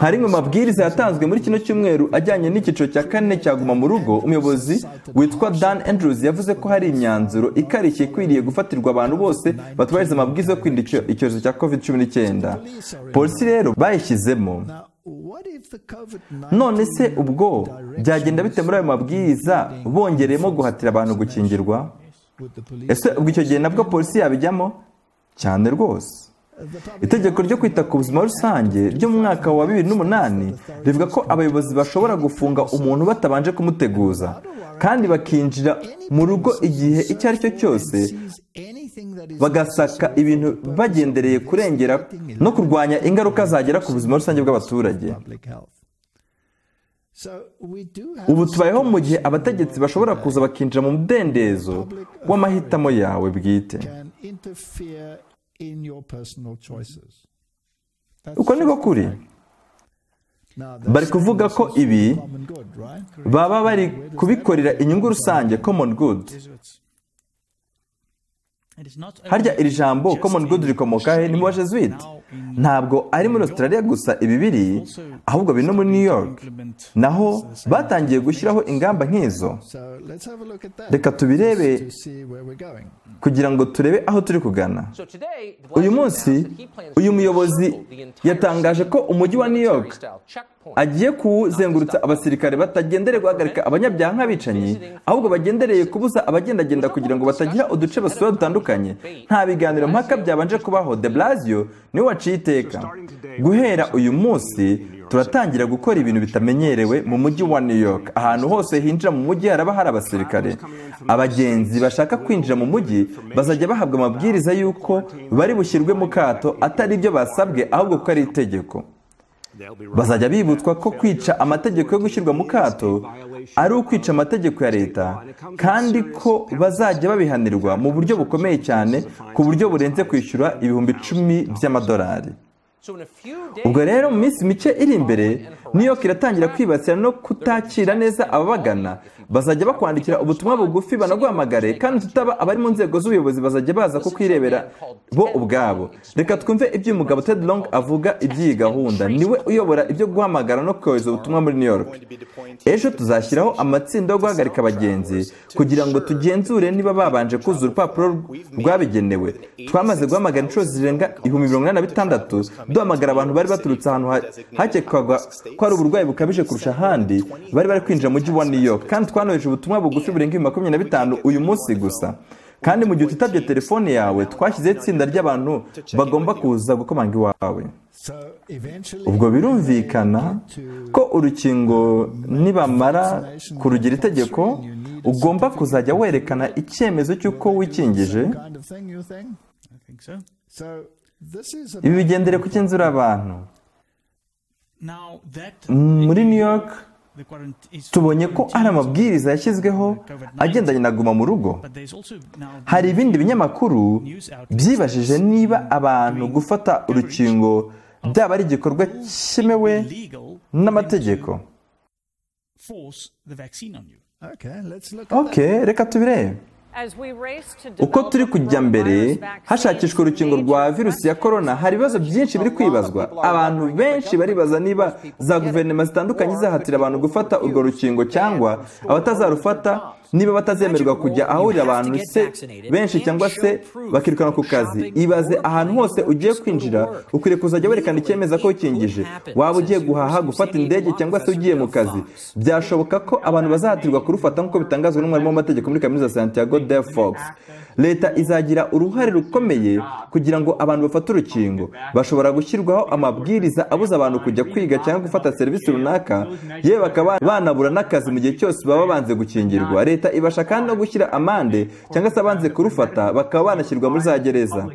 Speaker 1: Hari mu mabwiriza yatanzwe muri kino cyumweru ajyanye n'icyiciro cya 4 cyaguma mu rugo. Umuyobozi witwa Dan Andrews yavuze ko hari imyanzuro ikarishye ikwiriye gufatirwa abantu bose batubahiriza amabwiriza yo kwirinda icyorezo cya COVID-19. Polisi rero bayishyizemo. None se ubwo byagenda bite muri ayo mabwiriza bongereyemo guhatira abantu gukingirwa? Ese ubwo icyo gihe nabwo polisi yabijyamo? Cyane rwose. Itegeko ryo kwita ku buzima rusange ryo mu mwaka wa 2008 rivuga ko abayobozi bashobora gufunga umuntu batabanje kumuteguza kandi bakinjira mu rugo igihe icyo ari cyo cyose, bagasaka ibintu bagendereye kurengera no kurwanya ingaruka zagera ku buzima rusange bw'abaturage. Ubu tubayeho mu gihe abategetsi bashobora kuza bakinjira mu mudendezo w'amahitamo yawe bwite. Uko niko kuri. Bari kuvuga ko ibi baba bari kubikorera inyungu rusange, common good. Harya iri jambo common good rikomoka he? Ni mu Jesuit. Ntabwo ari muri Australia gusa ibi biri, ahubwo biri no muri New York. Naho batangiye gushyiraho ingamba nk'izo. Reka tubirebe kugira ngo turebe aho turi kugana. Uyu munsi uyu muyobozi yatangaje ko umujyi wa New York agiye kuwuzengurutsa abasirikare batagendereye guhagarika abanyabyaha nk'abicanyi, ahubwo bagendereye kubuza abagendagenda kugira ngo batagira uduce basura dutandukanye. Nta biganiro mpaka byabanje kubaho. De Blasio niwe waciye iteka. Guhera uyu munsi turatangira gukora ibintu bitamenyerewe mu mujyi wa New York. Ahantu hose hinjira mu mujyi haraba hari abasirikare. Abagenzi bashaka kwinjira mu mujyi bazajya bahabwa amabwiriza y'uko bari bushyirwe mu kato atari ibyo basabwe, ahubwo ko ari itegeko. Bazajya bibutswa ko kwica amategeko yo gushyirwa mu kato ari ukwica amategeko ya leta, kandi ko bazajya babihanirwa mu buryo bukomeye cyane, ku buryo burenze kwishyura $10,000 by'amadolari. Ubwo rero mu minsi mike iri imbere, New York iratangira kwibasira no kutakira neza ababagana. Bazajya bakwandikira ubutumwa bugufi banaguhamagare, kandi tutaba abari mu nzego z'ubuyobozi bazajya baza kukwirebera bo ubwabo. Reka twumve ibyo umugabo Ted Long avuga iby'iyi gahunda. Niwe uyobora ibyo guhamagara no kohereza ubutumwa muri New York. Ejo tuzashyiraho amatsinda yo guhagarika abagenzi kugira ngo tugenzure niba babanje kuzuza urupapuro rwabigenewe. Twamaze guhamagara inshuro zirenga 86,000 duhamagara abantu bari baturutse ahantu hakekwaga ko ari uburwayi bukabije kurusha ahandi bari kwinjira mu mujyi wa New York, kandi twanoheje ubutumwa bugufi burenga 25 uyu munsi gusa. Kandi mu gihe utitabye telefone yawe, twashyizeho itsinda ry'abantu bagomba kuza gukomanga iwawe. Ubwo birumvikana ko urukingo nibamara kurugira itegeko, ugomba kuzajya werekana icyemezo cy'uko wikingije. Ibi bigendere ku cyenzura abantu. Muri New York tubonye ko ari amabwiriza yashyizweho agendanye na guma mu rugo. Hari ibindi binyamakuru byibajije niba abantu gufata urukingo byaba ari igikorwa cyemewe n'amategeko. Reka tubirebe. Uko turi kujya mbere hashakishwa urukingo rwa virusi ya corona, hari ibibazo byinshi biri kwibazwa. Abantu benshi baribaza niba za guverinoma zitandukanye zahatira abantu gufata urwo rukingo, cyangwa abatazarufata niba batazemerwa kujya ahurira abantu se benshi, cyangwa se bakirukana ku kazi. Ibaze ahantu hose ugiye kwinjira ukwiriye kuzajya werekana icyemeza ko ukingije. Waba ugiye guhaha, gufata indege, cyangwa se ugiye mu kazi, byashoboka ko abantu bazahatirwa kurufata nk'uko bitangazwa n'umwarimu w'amategeko muri kaminuza Santiago de Fox. Leta izagira uruhare rukomeye kugira ngo abantu bafate urukingo. Bashobora gushyirwaho amabwiriza abuza abantu kujya kwiga cyangwa gufata serivisi runaka, yewe bakaba banabura n'akazi mu gihe cyose baba banze gukingirwa. Leta leta ibasha kandi no gushyira amande cyangwa se abanze kurufata bakaba banashyirwa muri za gereza.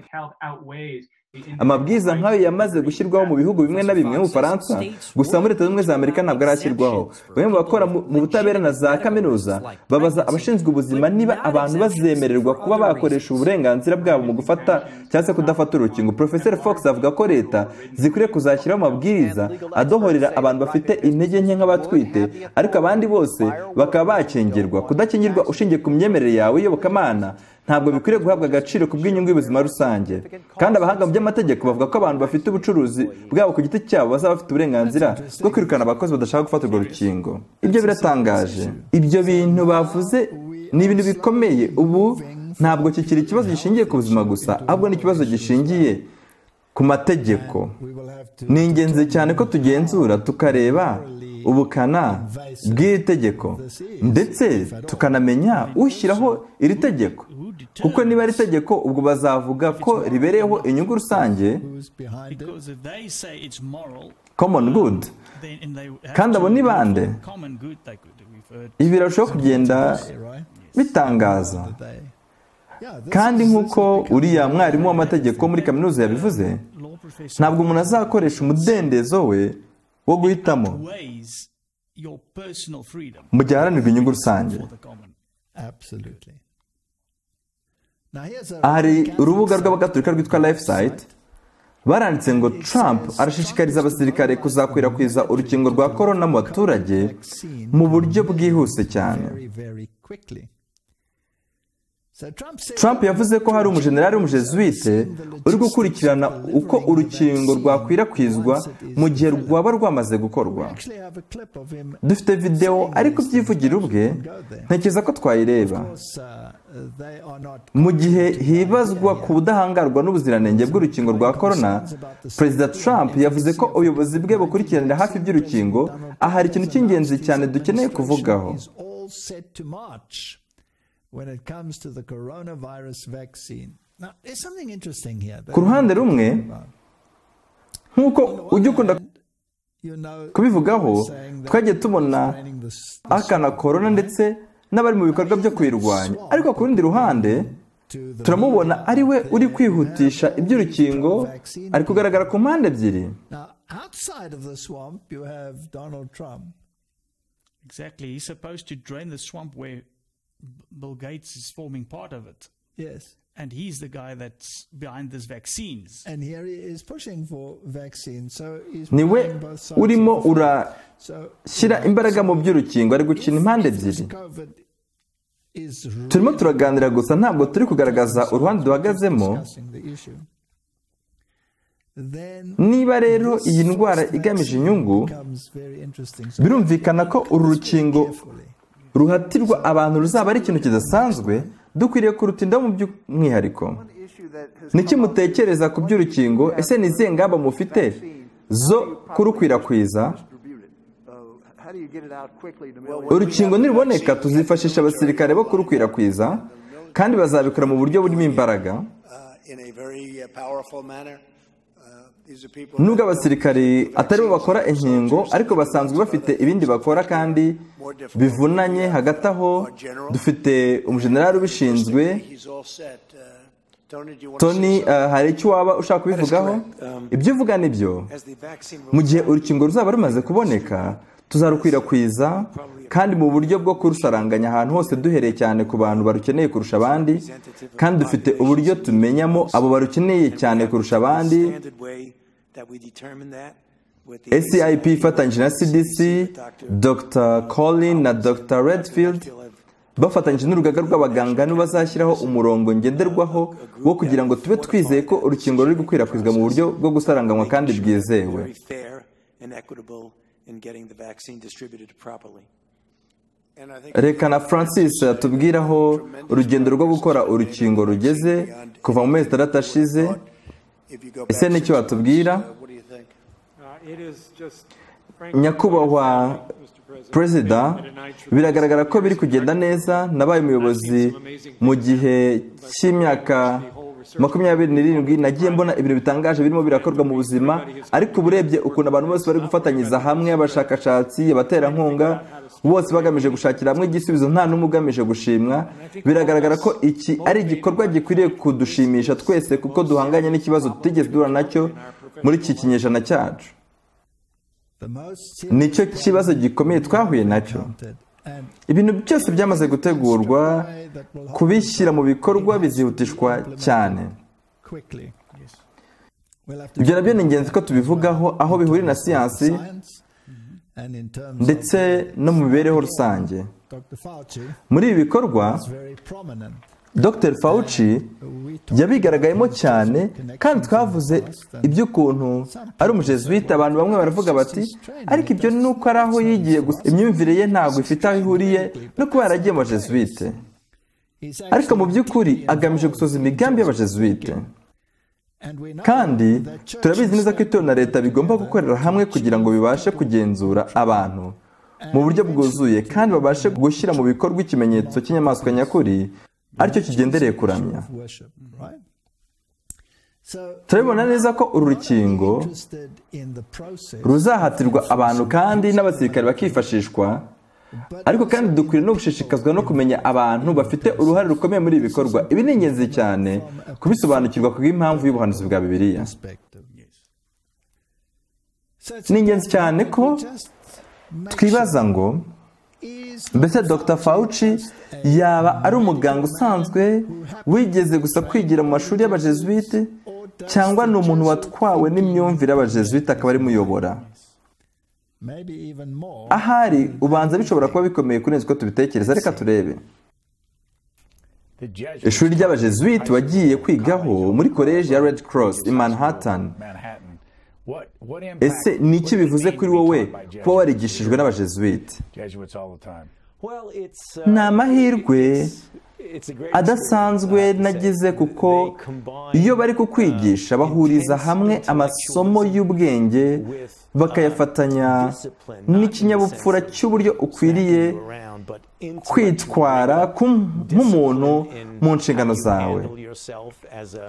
Speaker 1: Amabwiriza nk'ayo yamaze gushyirwaho mu bihugu bimwe na bimwe mu Bufaransa, gusa muri Leta Zunze Ubumwe za Amerika ntabwo arashyirwaho. Bamwe mu bakora mu butabera na za kaminuza babaza abashinzwe ubuzima niba abantu bazemererwa kuba bakoresha uburenganzira bwabo mu gufata cyangwa se kudafata urukingo. Professor Fox avuga ko leta zikwiriye kuzashyiraho amabwiriza adohorera abantu bafite intege nke nk'abatwite, ariko abandi bose bakaba bakingirwa. Kudakingirwa ushingiye ku myemerere yawe iyobokamana ntabwo bikwiriye guhabwa agaciro ku bw'inyungu y'ubuzima rusange. Kandi abahanga mu by'amategeko bavuga ko abantu bafite ubucuruzi bwabo ku giti cyabo bazaba bafite uburenganzira bwo kwirukana abakozi badashaka gufata urwo rukingo. Ibyo biratangaje. Ibyo bintu bavuze ni ibintu bikomeye. Ubu ntabwo kikiri ikibazo gishingiye ku buzima gusa, ahubwo ni ikibazo gishingiye ku mategeko. Ni ingenzi cyane ko tugenzura tukareba ubukana bw'iri tegeko ndetse tukanamenya ushyiraho iri tegeko, kuko niba ari itegeko ubwo bazavuga ko ribereyeho inyungu rusange, common good, kandi abo ni bande? Ibi birarushaho kugenda bitangaza. Kandi nk'uko uriya mwarimu w'amategeko muri kaminuza yabivuze, ntabwo umuntu azakoresha umudendezo we wo guhitamo mu gihe aharanirwa inyungu rusange. Hari urubuga rw'abagatolika rwitwa LifeSite, baranditse ngo Trump arashishikariza abasirikare kuzakwirakwiza urukingo rwa korona mu baturage mu buryo bwihuse cyane. Trump yavuze ko hari umujenerali w'umujesuite uri gukurikirana uko urukingo rwakwirakwizwa mu gihe rwaba rwamaze gukorwa. Dufite video ariko byivugira ubwe, ntekereza ko twayireba. Mu gihe hibazwa ku budahangarwa n'ubuziranenge bw'urukingo rwa korona, Perezida Trump yavuze ko ubuyobozi bwe bukurikiranira hafi iby'urukingo. Aha hari ikintu cy'ingenzi cyane dukeneye kuvugaho. Ku ruhande rumwe, nk'uko ujya ukunda kubivugaho, twagiye tubona akana korona ndetse n'abari mu bikorwa byo kuyirwanya, ariko ku rundi ruhande turamubona ari we uri kwihutisha iby'urukingo, ari kugaragara ku mpande ebyiri.
Speaker 4: Exactly, he's supposed to drain the swamp where Bill Gates is forming part of it.
Speaker 2: Yes.
Speaker 4: And he's the guy that's behind these vaccines.
Speaker 2: And here he is pushing for vaccines. So he's
Speaker 1: niwe urimo urashyira imbaraga mu by'urukingo, ari gukina impande ebyiri. Turimo turaganira gusa, ntabwo turi kugaragaza uruhande duhagazemo. Niba rero iyi ndwara igamije inyungu, birumvikana ko uru rukingo ruhatirwa abantu ruzaba ari ikintu kidasanzwe, dukwiriye kurutindaho mu by'umwihariko. Niki mutekereza ku by'urukingo? Ese ni izihe ngamba mufite zo kurukwirakwiza? Urukingo niruboneka tuzifashisha abasirikare bo kurukwirakwiza, kandi bazabikora mu buryo burimo imbaraga. Nubwo abasirikari atari bo bakora inkingo, ariko basanzwe bafite ibindi bakora kandi bivunanye. Hagati aho dufite umujenerali ubishinzwe. Tony, hari icyo waba ushaka kubivugaho? Ibyo uvuga ni byo. Mu gihe urukingo ruzaba rumaze kuboneka, tuzarukwirakwiza kandi mu buryo bwo kurusaranganya ahantu hose, duhereye cyane ku bantu barukeneye kurusha abandi, kandi dufite uburyo tumenyamo abo barukeneye cyane kurusha abandi. SCIP ifatanyije na CDC, Dr. Colin na Dr. Redfield bafatanyije n'urugaga rw'abaganga nibo bazashyiraho umurongo ngenderwaho wo kugira ngo tube twizeye ko urukingo ruri gukwirakwizwa mu buryo bwo gusaranganywa kandi bwizewe. Reka na Francis atubwira aho urugendo rwo gukora urukingo rugeze kuva mu mezi 6 ashize. Ese nicyo watubwira? Nyakubahwa Perezida, biragaragara ko biri kugenda neza. Nabaye umuyobozi mu gihe cy'imyaka 27 nagiye mbona ibintu bitangaje birimo birakorwa mu buzima, ariko uburebye ukuntu abantu bose bari gufatanyiriza hamwe, abashakashatsi, abaterankunga, bose bagamije gushakira hamwe igisubizo, nta n'umwe ugamije gushimwa. Biragaragara ko iki ari igikorwa gikwiriye kudushimisha twese, kuko duhanganye n'ikibazo tutigeze duhura nacyo muri iki kinyejana cyacu. Nicyo kibazo gikomeye twahuye nacyo. Ibintu byose byamaze gutegurwa, kubishyira mu bikorwa bizihutishwa cyane. Ibyo nabyo ni ingenzi ko tubivugaho, aho bihuriye na siyansi ndetse no mu mibereho rusange. Muri ibi bikorwa Dr. Fauci yabigaragayemo cyane, kandi twavuze iby'ukuntu ari umujesuite. Abantu bamwe baravuga bati ariko ibyo ni uko ari aho yigiye gusa, imyumvire ye ntabwo ifite aho ihuriye no kuba yaragiye mu bajesuite. Ariko mu by'ukuri agamije gusoza imigambi y'abajesuite. Kandi turabizi neza ko itorero na leta bigomba gukorera hamwe kugira ngo bibashe kugenzura abantu mu buryo bwuzuye, kandi babashe gushyira mu bikorwa ikimenyetso cy'inyamaswa nyakuri, aricyo kigendereye kuramya. Turabibona neza ko uru rukingo ruzahatirwa abantu kandi n'abasirikare bakifashishwa, ariko kandi dukwiriye no gushishikazwa no kumenya abantu bafite uruhare rukomeye muri ibi bikorwa. Ibi ni ingenzi cyane kubisobanukirwa ku bw'impamvu y'ubuhanuzi bwa Bibiliya. Ni ingenzi cyane ko twibaza ngo mbese Dr. Fauci yaba ari umuganga usanzwe wigeze gusa kwigira mu mashuri y'abajesuite, cyangwa ni umuntu watwawe n'imyumvire y'abajesuite akaba ari muyobora? Ahari ubanza bishobora kuba bikomeye kurenza uko tubitekereza. Reka turebe. Ishuri ry'abajesuite wagiye kwigaho muri koleji ya Red Cross i Manhattan, ese ni iki bivuze kuri wowe kuba warigishijwe n'abajesuite? Ni amahirwe adasanzwe nagize, kuko iyo bari kukwigisha bahuriza hamwe amasomo y'ubwenge, bakayafatanya n'ikinyabupfura cy'uburyo ukwiriye kwitwara nk'umuntu mu nshingano zawe,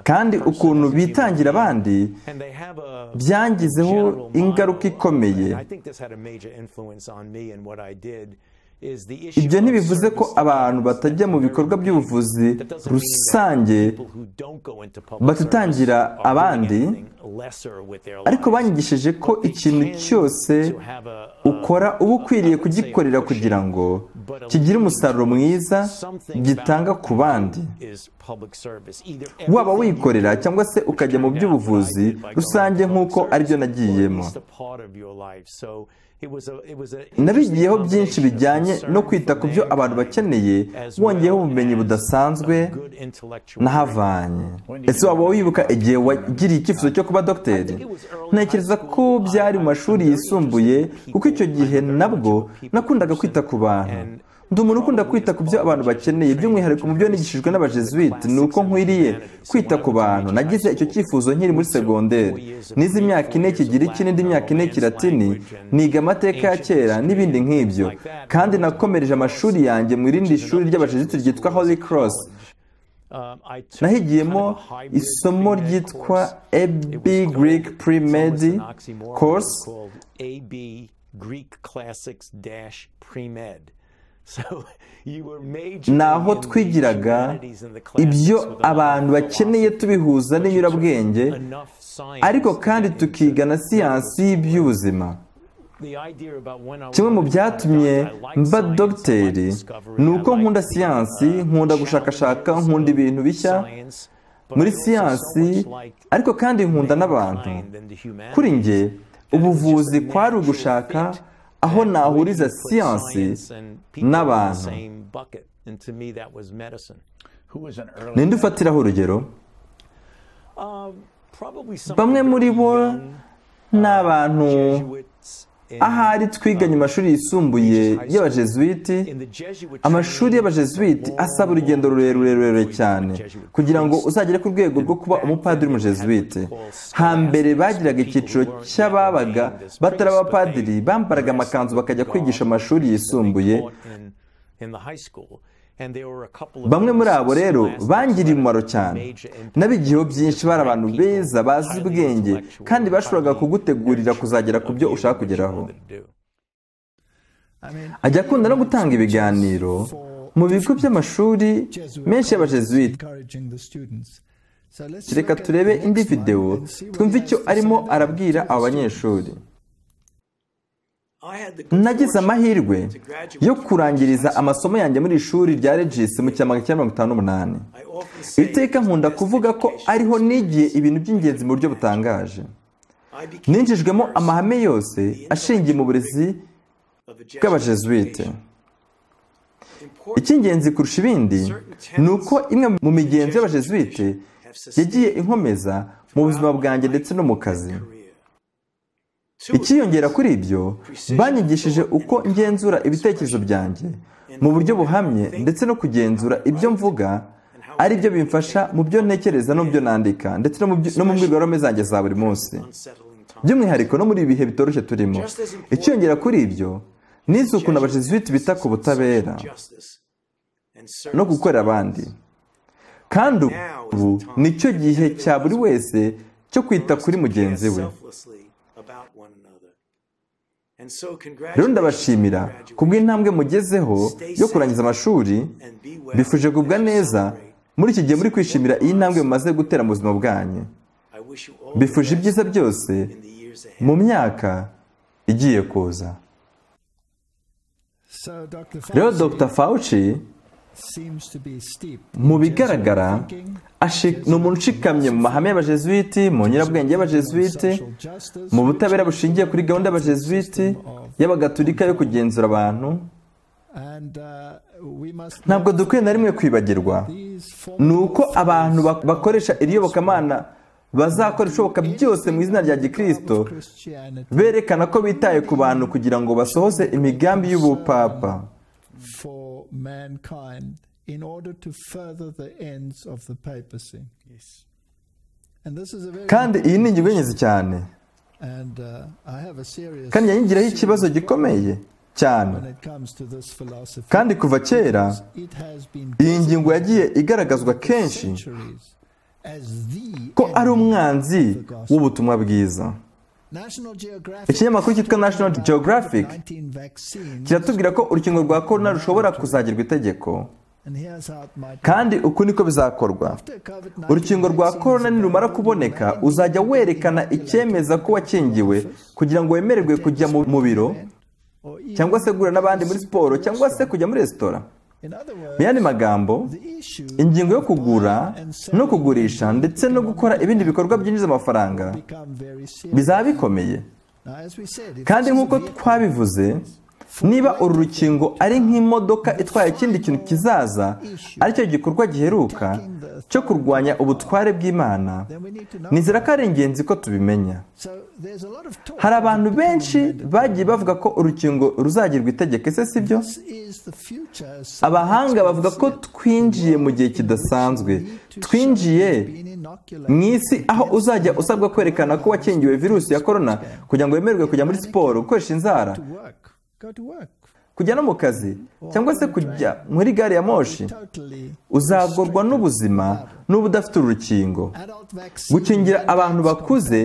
Speaker 1: kandi ukuntu bitangira abandi byangizeho ingaruka ikomeye. Ibyo ntibivuze ko abantu batajya mu bikorwa by'ubuvuzi rusange batutangira abandi, ariko banyigishije ko ikintu cyose ukora uba ukwiriye kugikorera kugira ngo kigire umusaruro mwiza gitanga ku bandi, waba wikorera cyangwa se ukajya mu by'ubuvuzi rusange nk'uko aribyo nagiyemo. Nabigiyeho byinshi bijyanye no kwita ku byo abantu bakeneye, wongeyeho ubumenyi budasanzwe nahavanye. Ese waba wibuka igihe wagiriye icyifuzo cyo kuba dogiteri? Ntekereza ko byari mu mashuri yisumbuye, kuko icyo gihe nabwo nakundaga kwita ku bantu. Ndi umuntu ukunda kwita ku byo abantu bakeneye, by'umwihariko mu byo nigishijwe n'abajesuite ni uko nkwiriye kwita ku bantu. Nagize icyo cyifuzo nkiri muri segonderi, nize imyaka 4 Kigiriki n'indi myaka 4 Kilatini, niga amateka ya kera n'ibindi nk'ibyo, kandi nakomereje amashuri yanjye mu irindi shuri ry'abajesuite ryitwa Holy Cross. Nahigiyemo isomo ryitwa AB Greek Pre-Med course, naho twigiraga ibyo abantu bakeneye tubihuza n'inyurabwenge, ariko kandi tukiga na siyansi y'iby'ubuzima. Kimwe mu byatumye mba dogiteri ni uko nkunda siyansi, nkunda gushakashaka, nkunda ibintu bishya muri siyansi, ariko kandi nkunda n'abantu. Kuri njye ubuvuzi kwari ugushaka aho nahuriza siyansi n'abantu. Ninde ufatiraho urugero? Bamwe muri bo ni abantu ahari twiganye amashuri yisumbuye y'abajesuite. Amashuri y'abajesuite asaba urugendo rurerure cyane kugira ngo uzagere ku rwego rwo kuba umupadiri umujesuite. Hambere bagiraga icyiciro cy'ababaga batari abapadiri, bambaraga amakanzu bakajya kwigisha amashuri yisumbuye. bamwe muri abo rero bangiriye umumaro cyane, n'abigiyeho byinshi, bari abantu beza bazi ubwenge kandi bashoboraga kugutegurira kuzagera ku byo ushaka kugeraho. Ajya akunda no gutanga ibiganiro mu bigo by'amashuri menshi y'abajesuite. Reka turebe indi videwo twumve icyo arimo arabwira abo banyeshuri. Nagize amahirwe yo kurangiriza amasomo yanjye muri ishuri rya Regis mu 1958. Iteka nkunda kuvuga ko ariho nigiye ibintu by'ingenzi mu buryo butangaje. Ninjijwemo amahame yose ashingiye mu burezi bw'abajesuite. Icy'ingenzi kurusha ibindi ni uko imwe mu migenzo y'abajesuite yagiye inkomeza mu buzima bwanjye ndetse no mu kazi. Ikiyongera kuri ibyo, banyigishije uko ngenzura ibitekerezo byanjye mu buryo buhamye ndetse no kugenzura ibyo mvuga ari byo bimfasha mu byo ntekereza no mu byo nandika ndetse no mu mbwirwaruhame zanjye za buri munsi, by'umwihariko no muri ibi bihe bitoroshye turimo. Ikiyongera kuri ibyo, nize ukuntu abajesuite bita ku butabera no gukorera abandi, kandi ubu nicyo gihe cya buri wese cyo kwita kuri mugenzi we. Rero ndabashimira kubw'intambwe mugezeho yo kurangiza amashuri. Bifuje kugubwa neza muri iki gihe muri kwishimira iyi ntambwe mumaze gutera mu buzima bwanyu. Bifuje ibyiza byose mu myaka igiye kuza. Rero Dr. Fauci mu bigaragara ni umuntu ushikamye mu mahame y'abajesuite, mu nyurabwenge y'abajesuite, mu butabera bushingiye kuri gahunda y'abajesuite y'abagatulika yo kugenzura abantu. Ntabwo dukwiye na rimwe kwibagirwa ni uko abantu bakoresha iriyobokamana bazakora ibishoboka byose mu izina rya Gikristo, berekana ko bitaye ku bantu kugira ngo basohoze imigambi y'ubupapa.
Speaker 2: In order to further the ends of the papacy. Yes. And this is a very
Speaker 1: kandi iyi ni ingingo y'ingenzi cyane, kandi yanyigiraho ikibazo gikomeye cyane. Kandi kuva kera iyi ngingo yagiye igaragazwa kenshi ko ari umwanzi w'ubutumwa bwiza. Ikinyamakuru cyitwa National Geographic kiratubwira ko urukingo rwa korona rushobora kuzagirwa itegeko, kandi uku niko bizakorwa. Urukingo rwa korona nirumara kuboneka, uzajya werekana icyemeza ko wakingiwe kugira ngo wemererwe kujya mu biro cyangwa se guhura n'abandi muri siporo cyangwa se kujya muri resitora. Mu yandi magambo, ingingo yo kugura no kugurisha ndetse no gukora ibindi bikorwa byinjiza amafaranga bizaba bikomeye. Kandi nk'uko twabivuze, niba uru rukingo ari nk'imodoka itwaye ikindi kintu kizaza, aricyo gikorwa giheruka cyo kurwanya ubutware bw'Imana, nizera ko ari ingenzi ko tubimenya. Hari abantu benshi bagiye bavuga ko urukingo ruzagirwa itegeko, ese si byo? Abahanga bavuga ko twinjiye mu gihe kidasanzwe, twinjiye mu isi aho uzajya usabwa kwerekana ko wakingiwe virusi ya korona kugira ngo wemererwe kujya muri siporo, gukoresha inzara, kujya no mu kazi cyangwa se kujya muri gari ya moshi. Uzagorwa n'ubuzima n'ubu udafite urukingo. Gukingira abantu bakuze,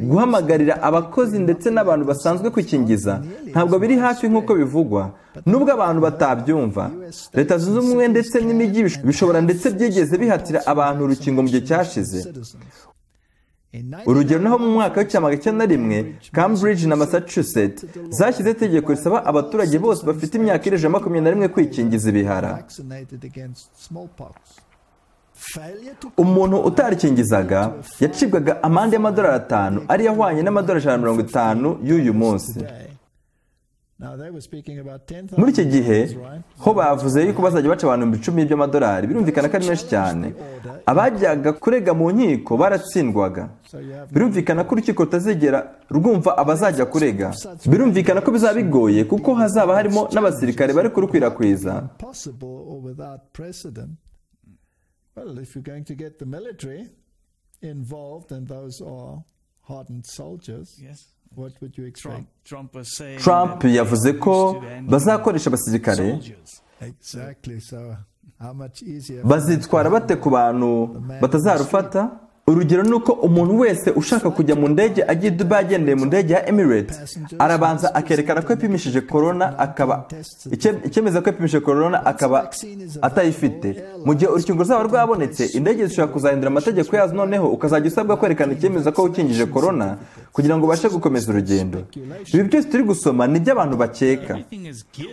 Speaker 1: guhamagarira abakozi ndetse n'abantu basanzwe kwikingiza ntabwo biri hafi nk'uko bivugwa, nubwo abantu batabyumva. Leta zunze ubumwe ndetse n'imijyi bishobora ndetse byigeze bihatira abantu urukingo mu gihe cyashize. Urugero, naho mu mwaka w'1901 Cambridge na Massachusetts zashyize itegeko risaba abaturage bose bafite imyaka irengeje 21 kwikingiza ibihara. Umuntu utarikingizaga yacibwaga amande y'Amadolari 5 ari ahwanye n'Amadolari 150 y'uyu munsi. Muri iki gihe ho bavuze yuko bazajya baca abantu 10,000 by'Amadolari. Birumvikana ko ari menshi cyane. Abajyaga kurega mu nkiko baratsindwaga. Birumvikana ko urukiko rutazigera rwumva abazajya kurega. Birumvikana ko bizaba bigoye kuko hazaba harimo n'abasirikare bari kurukwirakwiza.
Speaker 2: Well, if you're going to get the military involved, and those are hardened soldiers, yes. What would you expect?
Speaker 1: Trump yavuze ko bazakoresha abasirikare
Speaker 2: Exactly. So how much easier
Speaker 1: bazitwara bate ku bantu batazarufata? Urugero ni uko umuntu wese ushaka kujya mu ndege agiye Dubai agendeye mu ndege ya Emirates arabanza akerekana ko yapimishije corona, akaba icyemeza ko yapimishije corona akaba atayifite. Mu gihe urukingo ruzaba rwabonetse, indege zishobora kuzahindura amategeko yazo, noneho ukazajya usabwa kwerekana icyemeza ko ukingije corona kugira ngo ubashe gukomeza urugendo. Ibi byose turi gusoma ni byo abantu bakeka.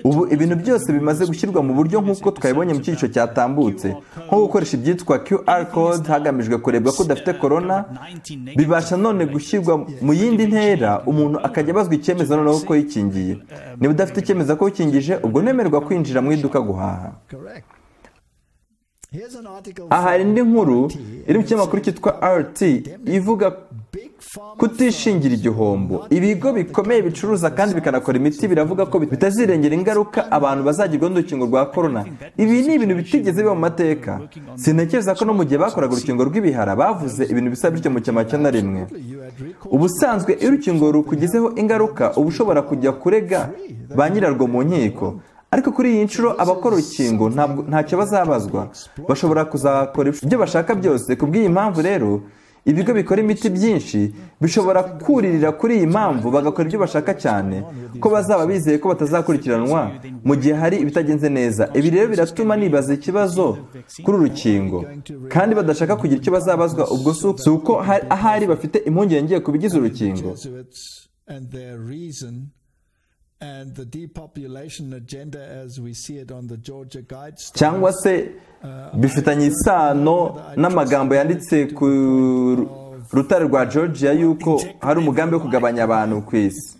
Speaker 1: Ubu ibintu byose bimaze gushyirwa mu buryo nk'uko twabibonye mu cyiciro cyatambutse, nko gukoresha ibyitwa QR code hagamijwe kurebwa ko udafite corona. Bibasha none gushyirwa mu yindi ntera, umuntu akajya abazwa icyemeza noneho ko yikingiye. Niba udafite icyemeza ko wikingije, ubwo ntemerwa kwinjira mu iduka guhaha. Aha hari indi nkuru iri mu kinyamakuru cyitwa RT ivuga kutishingira igihombo. Ibigo bikomeye bicuruza kandi bikanakora imiti biravuga ko bitazirengera ingaruka abantu bazagirwa n'urukingo rwa corona. Ibi ni ibintu bitigeze biba mu mateka. Sintekereza ko no mu gihe bakoraga urukingo rw'ibihara bavuze ibintu bisa bityo mu cyama cya na rimwe. Ubusanzwe iyo urukingo rukugizeho ingaruka uba ushobora kujya kurega ba nyirarwo mu nkiko. Ariko kuri iyi nshuro abakora urukingo ntacyo bazabazwa, bashobora kuzakora ibyo bashaka byose. Ku bw'iyi mpamvu rero ibigo bikora imiti byinshi bishobora kuririra kuri iyi mpamvu bagakora ibyo bashaka cyane, ko bazaba bizeye ko batazakurikiranwa mu gihe hari ibitagenze neza. Ibi rero biratuma nibaza ikibazo kuri urukingo, kandi badashaka kugira icyo bazabazwa. Ubwo si uko ahari bafite impungenge ku bigize urukingo.
Speaker 2: And the depopulation agenda as we see it on the Georgia Guidestones,
Speaker 1: cyangwa se bifitanye isano n'amagambo yanditse ku rutare rwa Georgia yuko hari umugambi wo kugabanya abantu ku isi.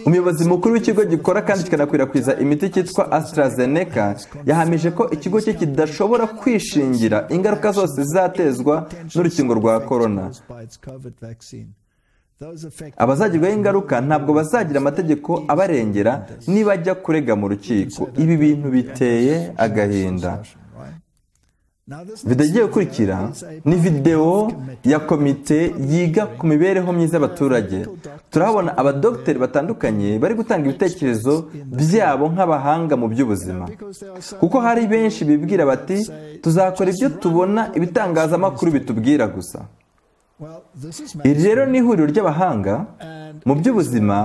Speaker 1: Umuyobozi mukuru w'ikigo gikora kandi kikanakwirakwiza imiti cyitwa AstraZeneca yahamije ko ikigo cye kidashobora kwishingira ingaruka zose zizatezwa n'urukingo rwa corona. Abazagirwaho ingaruka ntabwo bazagira amategeko abarengera nibajya kurega mu rukiko. Ibi bintu biteye agahinda. Video igiye gukurikira ni video ya komite yiga ku mibereho myiza y'abaturage. Turahabona abadogiteri batandukanye bari gutanga ibitekerezo byabo nk'abahanga mu by'ubuzima, kuko hari benshi bibwira bati tuzakora ibyo tubona ibitangazamakuru bitubwira gusa. Iri rero ni ihuriro ry'abahanga mu by'ubuzima,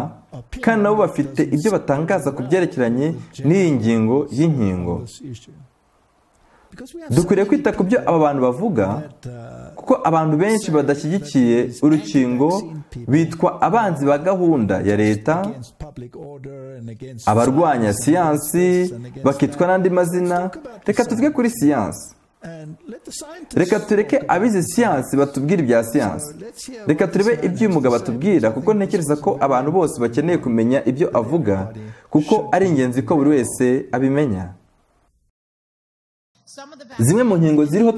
Speaker 1: kandi nabo bafite ibyo batangaza ku byerekeranye n'iyi ngingo y'inkingo. Dukwiriye kwita ku byo aba bantu bavuga, kuko abantu benshi badashyigikiye urukingo bitwa abanzi ba gahunda ya leta, abarwanya siyansi, bakitwa n'andi mazina. Reka tuvuge kuri siyansi. Reka tureke abize siyansi batubwira ibya siyansi. Reka turebe ibyo uyu mugabo atubwira, kuko ntekereza ko abantu bose bakeneye kumenya ibyo avuga, kuko ari ingenzi ko buri wese abimenya. Zimwe mu nkingo ziriho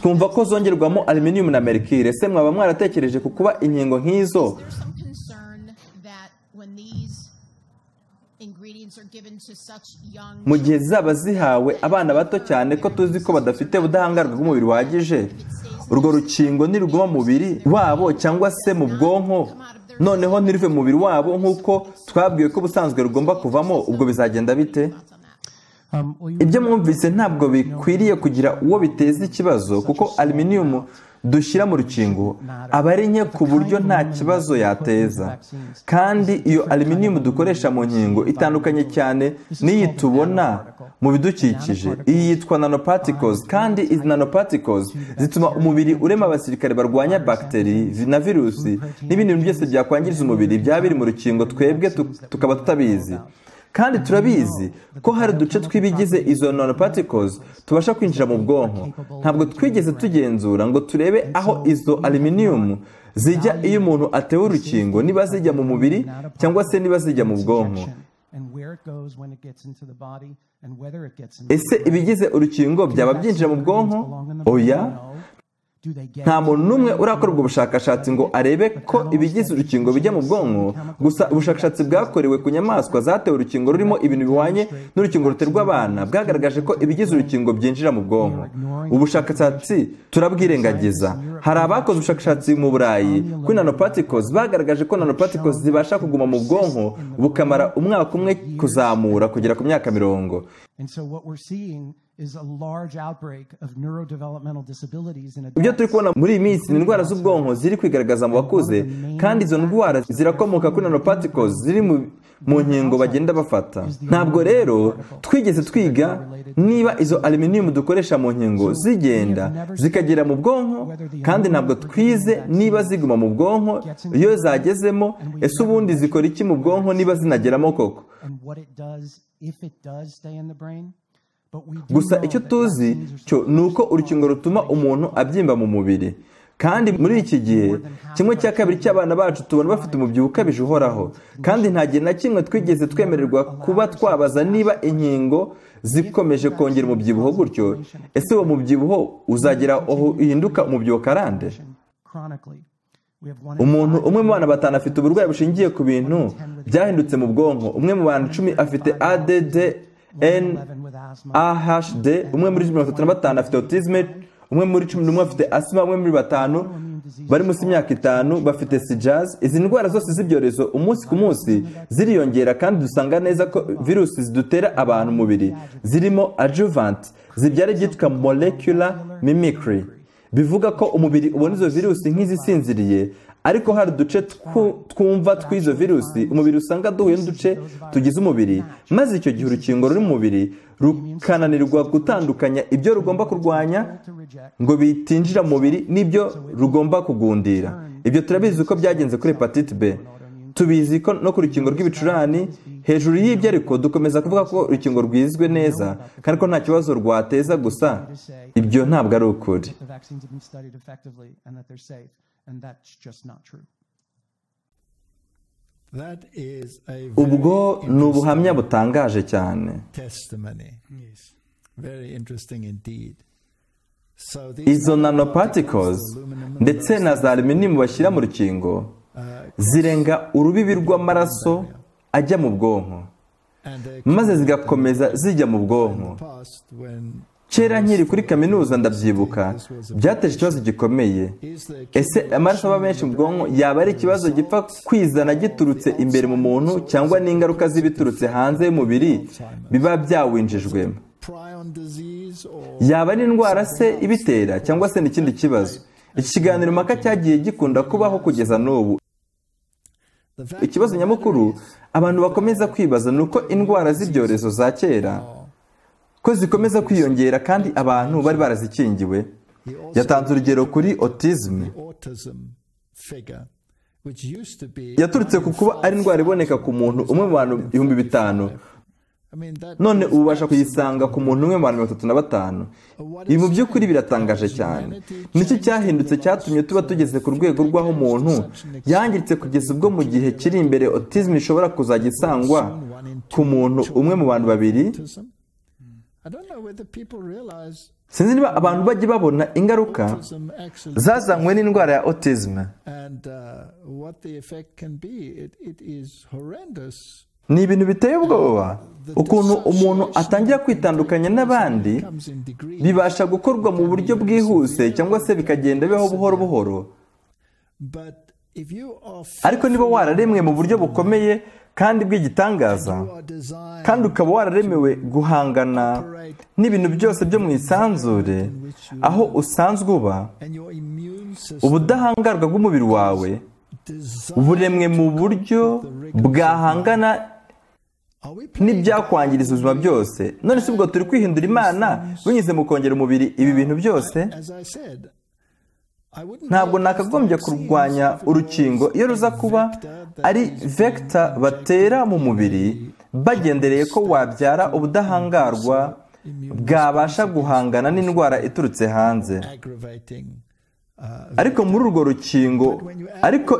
Speaker 1: twumva ko zongerwamo aluminium na mercure. Se mwaba mwaratekereje ku kuba inkingo nk'izo mu gihe zaba zihawe abana bato cyane ko tuzi ko badafite ubudahangarwa bw'umubiri buhagije, urwo rukingo niruguma mu mubiri wabo cyangwa se mu bwonko, noneho ntiruve mu mubiri wabo nk'uko twabwiwe ko ubusanzwe rugomba kuvamo, ubwo bizagenda bite? Ibyo mwumvise ntabwo bikwiriye kugira uwo biteza ikibazo, kuko aluminium dushyira mu rukingo aba ari nke ku buryo nta kibazo yateza. Kandi iyo aluminium dukoresha mu nkingo itandukanye cyane n'iyi tubona mu bidukikije. Iyi yitwa nanoparticles, kandi izi nanoparticles zituma umubiri urema abasirikare barwanya bagiteri na virusi n'ibindi bintu byose byakwangiriza umubiri byaba biri mu rukingo, twebwe tukaba tutabizi. Kandi turabizi ko hari uduce tw'ibigize izo nanoparticles tubasha kwinjira mu bwonko. Ntabwo twigeze tugenzura ngo turebe aho izo aluminium zijya iyo umuntu atewe urukingo, niba zijya mu mubiri cyangwa se niba zijya mu bwonko. Ese ibigize urukingo byaba byinjira mu bwonko? Oya. nta muntu n'umwe urakora ubwo bushakashatsi ngo arebe ko ibigize urukingo bijya mu bwonko. Gusa ubushakashatsi bwakorewe ku nyamaswa zatewe urukingo rurimo ibintu bihwanye n'urukingo ruterwa abana bwagaragaje ko ibigize urukingo byinjira mu bwonko. Ubushakashatsi turabwirengagiza. Hari abakoze ubushakashatsi mu Burayi kuri nanoparticles bagaragaje ko nanoparticles zibasha kuguma mu bwonko bukamara umwaka umwe kuzamura kugera ku myaka 40. Ibyo turi kubona muri iyi minsi ni indwara z'ubwonko ziri kwigaragaza mu bakuze, kandi izo ndwara zirakomoka kuri nanoparticles ziri mu nkingo bagenda bafata. Ntabwo rero twigeze twiga niba izo aluminium dukoresha mu nkingo zigenda zikagera mu bwonko, kandi ntabwo twize niba ziguma mu bwonko iyo zagezemo. Ese ubundi zikora iki mu bwonko niba zinageramo koko? Gusa icyo tuzi cyo ni uko urukingo rutuma umuntu abyimba mu mubiri, kandi muri iki gihe 1/2 cy'abana bacu tubona bafite umubyibuho ukabije uhoraho, kandi nta gihe na kimwe twigeze twemererwa kuba twabaza niba inkingo zikomeje kongera umubyibuho gutyo. Ese uwo mubyibuho uzagera aho uhinduka umubyibuho karande? Umuntu umwe mu bana 5 afite uburwayi bushingiye ku bintu byahindutse mu bwonko. Umwe mu bana 10 afite ADD AHD, umwe muri 35 afite autisme, umwe muri 11 afite asima, umwe muri 5 bari munsi y'imyaka 5 bafite Seizures. Izi ndwara zose z'ibyorezo umunsi ku munsi ziriyongera, kandi dusanga neza ko virusi zidutera abantu mubiri zirimo adjuvant zibyara ibyitwa molecular mimicry. Bivuga ko umubiri ubona izo virusi nk'izisinziriye, ariko hari uduce twumva tw'izo virusi umubiri usanga duhuye n'uduce tugize umubiri, maze icyo gihe urukingo ruri mu mubiri rukananirwa gutandukanya ibyo rugomba kurwanya ngo bitinjira mu mubiri n'ibyo rugomba kugundira. Ibyo turabizi ko byagenze kuri hepatite B, tubizi ko no ku rukingo rw'ibicurane. Hejuru y'ibyo ariko dukomeza kuvuga ko urukingo rwizwe neza kandi ko nta kibazo rwateza, gusa ibyo ntabwo ari ukuri. Ubwo ni ubuhamya butangaje cyane. Izo nanoparticles ndetse na za aluminium bashyira mu rukingo zirenga urubibi rw'amaraso ajya mu bwonko, maze zigakomeza zijya mu bwonko. Kera nkiri kuri kaminuza ndabyibuka byateje ikibazo gikomeye. Ese amaraso aba menshi mu bwonko yaba ari ikibazo gipfa kwizana giturutse imbere mu muntu, cyangwa n'ingaruka z'ibiturutse hanze y'umubiri biba byawinjijwemo? Yaba ari indwara se ibitera, cyangwa se n'ikindi kibazo? Iki kiganiro mpaka cyagiye gikunda kubaho kugeza n'ubu. Ikibazo nyamukuru abantu bakomeza kwibaza ni uko indwara z'ibyorezo za kera ko zikomeza kwiyongera kandi abantu bari barazikingiwe. Yatanze urugero kuri autism. Yaturutse ku kuba ari indwara iboneka ku muntu umwe mu bantu 5,000, none ubasha kuyisanga ku muntu umwe mu bantu 35. Ibi mu by'ukuri biratangaje cyane. Nicyo cyahindutse cyatumye tuba tugeze ku rwego rw'aho umuntu yangiritse kugeza ubwo mu gihe kiri imbere autism ishobora kuzajya isangwa ku muntu umwe mu bantu 2. Sinzi niba abantu bajya babona ingaruka zazanywe n'indwara ya autism. Ni ibintu biteye ubwoba. Ukuntu umuntu atangira kwitandukanya n'abandi bibasha gukorwa mu buryo bwihuse, cyangwa se bikagenda bibaho buhoro buhoro. Ariko niba wararemwe mu buryo bukomeye kandi bw'igitangaza, kandi ukaba wararemewe guhangana n'ibintu byose byo mu isanzure aho usanzwe uba, ubudahangarwa bw'umubiri wawe buremwe mu buryo bwahangana n'ibyakwangiriza ubuzima byose. None si ubwo turi kwihindura Imana binyuze mu kongera umubiri ibi bintu byose? Ntabwo nakagombye kurwanya urukingo iyo ruza kuba ari vector batera mu mubiri bagendereye ko wabyara ubudahangarwa bwabasha guhangana n'indwara iturutse hanze. Ariko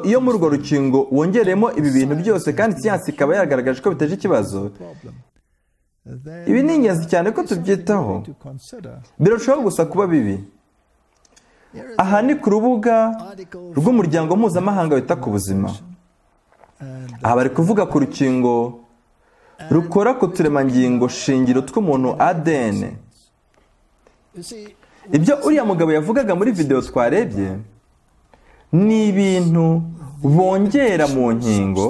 Speaker 1: iyo muri urwo rukingo wongeremo ibi bintu byose kandi siyansi ikaba yagaragaje ko biteje ikibazo, ibi ni ingenzi cyane ko tubyitaho. Birushaho gusa kuba bibi. aha ni ku rubuga rw'umuryango mpuzamahanga wita ku buzima. Aha bari kuvuga ku rukingo rukora ku turemangingo shingiro tw'umuntu ADN. Ibyo uriya mugabo yavugaga muri video twarebye ni ibintu bongera mu nkingo.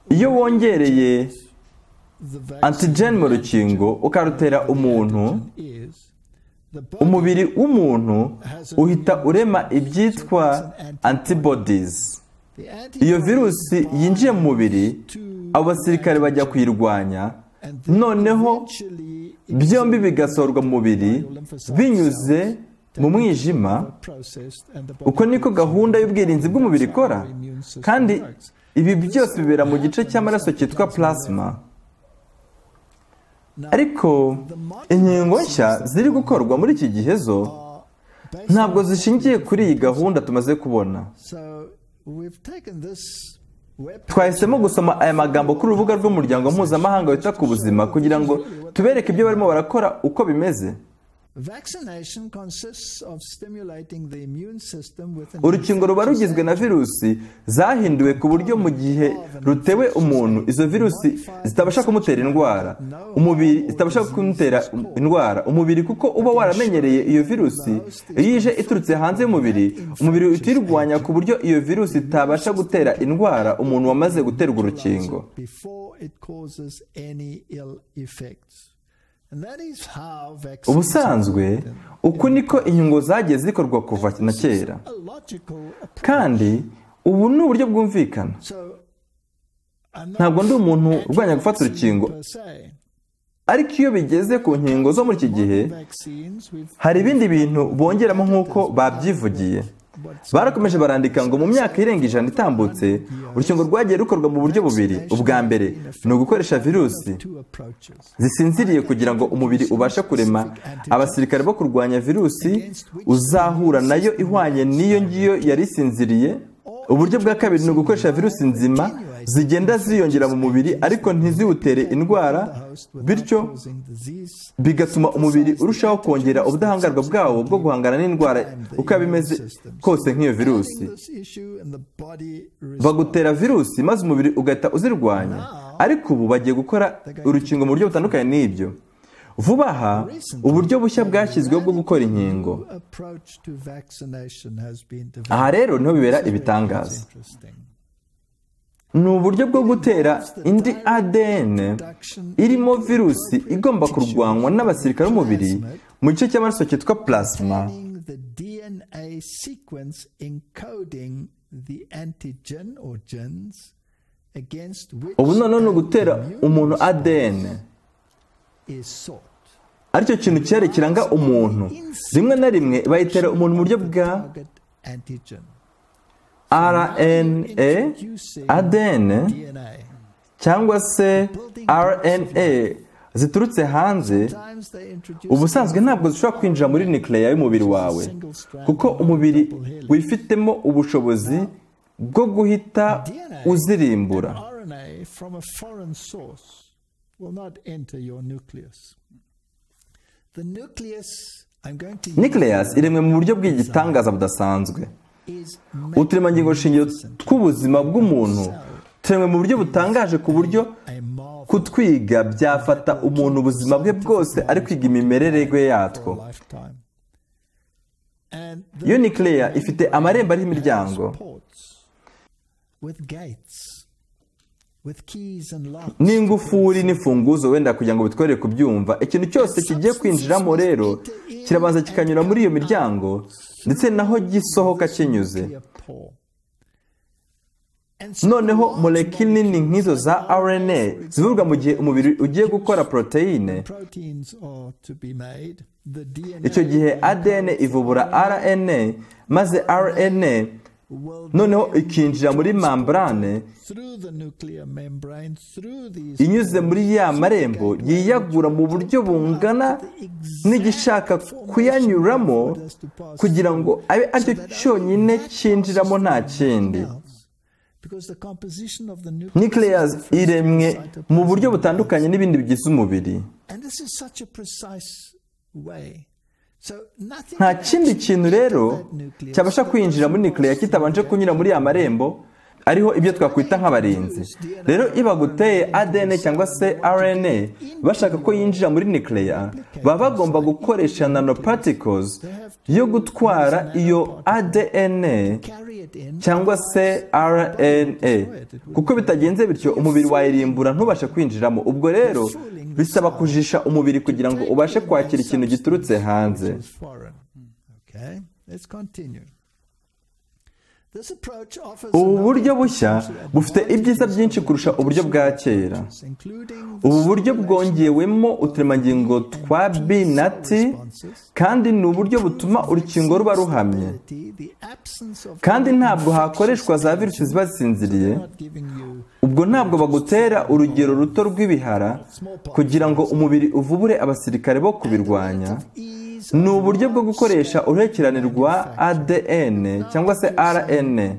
Speaker 1: Iyo wongereye antigen mu rukingo ukarutera umuntu, umubiri w'umuntu uhita urema ibyitwa antibodies. Iyo virusi yinjiye mu mubiri, abo basirikare bajya kuyirwanya, noneho byombi bigasorwa mu mubiri binyuze mu mwijima. Uko niko gahunda y'ubwirinzi bw'umubiri ikora, kandi ibi byose bibera mu gice cy'amaraso cyitwa plasma. Ariko inkingo nshya ziri gukorwa muri iki gihe zo ntabwo zishingiye kuri iyi gahunda tumaze kubona. Twahisemo gusoma aya magambo kuri urubuga rw'umuryango mpuzamahanga wita ku buzima kugira ngo tubereke ibyo barimo barakora uko bimeze. Urukingo ruba rugizwe na virusi zahinduwe ku buryo mu gihe rutewe umuntu, izo virusi zitabasha kumutera indwara, umubiri zitabasha kumutera indwara, umubiri kuko uba waramenyereye iyo virusi, iyo ije iturutse hanze y'umubiri, umubiri utirwanya ku buryo iyo virusi itabasha gutera indwara umuntu wamaze guterwa urukingo. Ubusanzwe uku niko inkingo zagiye zikorwa kuva na kera, kandi ubu ni uburyo bwumvikana. Ntabwo ndi umuntu urwanya gufata urukingo, ariko iyo bigeze ku nkingo zo muri iki gihe hari ibindi bintu bongeramo nk'uko babyivugiye. Barakomeje barandika ngo mu myaka irenga 100 itambutse urukingo rwagiye rukorwa mu buryo bubiri. Ubwa mbere ni ugukoresha virusi zisinziriye kugira ngo umubiri ubashe kurema abasirikare bo kurwanya virusi uzahura nayo ihwanye n'iyo ngiyo yari isinziriye. Uburyo bwa kabiri ni ugukoresha virusi nzima zigenda ziyongera mu mubiri ariko ntiziwutere indwara, bityo bigatuma umubiri urushaho kongera ubudahangarwa bwawo bwo guhangana n'indwara uko bimeze kose nk'iyo virusi. Bagutera virusi maze umubiri ugahita uzirwanya, ariko ubu bagiye gukora urukingo mu buryo butandukanye n'ibyo. Vuba aha uburyo bushya bwashyizweho bwo gukora inkingo. Aha rero niho bibera ibitangaza. Ni uburyo bwo gutera indi ADN irimo virusi igomba kurwanywa n'abasirikare b'umubiri mu gice cy'amaraso cyitwa plasma. Ubu noneho ni ugutera umuntu ADN, aricyo kintu cyari kiranga umuntu. Rimwe na rimwe bayitera umuntu mu buryo bwa RNA, ADN, cyangwa se RNA ziturutse hanze. Ubusanzwe ntabwo zishobora kwinjira muri nuclear y'umubiri wawe, kuko umubiri wifitemo ubushobozi bwo guhita uzirimbura. Nucleus iremwe mu buryo bw'igitangaza budasanzwe. Uturemangingo shingiro tw'ubuzima bw'umuntu turemwe mu buryo butangaje ku buryo kutwiga byafata umuntu ubuzima bwe bwose ari kwiga imimerere yatwo. Iyo nucleus ifite amarembo ariho imiryango n'ingufuri n'ifunguzo wenda kugira ngo bitwereke kubyumva. Ikintu cyose kigiye kwinjiramo rero kirabanza kikanyura muri iyo miryango, ndetse naho gisohoka kinyuze. Noneho molekile nini nk'izo za RNA zivurwa mu gihe umubiri ugiye gukora proteine. Icyo gihe ADN ivubura RNA, maze RNA noneho ikinjira muri membrane inyuze muri ya marembo yiyagura mu buryo bungana n'igishaka kuyanyuramo kugira ngo abe aricyo cyonyine cyinjiramo nta kindi. Nucleus iremwe mu buryo butandukanye n'ibindi bigize umubiri. nta kindi kintu rero cyabasha kwinjira muri nuclear kitabanje kunyura muri ya marembo ariho ibyo twakwita nk'abarinzi. Rero iyo baguteye ADN cyangwa se RNA bashaka ko yinjira muri nuclear, baba bagomba gukoresha nanoparticles yo gutwara iyo ADN cyangwa se RNA, kuko bitagenze bityo umubiri wayirimbura ntubashe kwinjiramo. Ubwo rero bisaba kujisha umubiri kugira ngo ubashe kwakira ikintu giturutse hanze. Ubu buryo bushya bufite ibyiza byinshi kurusha uburyo bwa kera. Ubu buryo bwongewemo uturemangingo twa B na T, kandi ni uburyo butuma urukingo ruba ruhamye. Kandi ntabwo hakoreshwa za virusi ziba zisinziriye. Ubwo ntabwo bagutera urugero ruto rw'ibihara kugira ngo umubiri uvubure abasirikare bo kubirwanya. Ni uburyo bwo gukoresha uruhererekane rwa ADN cyangwa se RNA.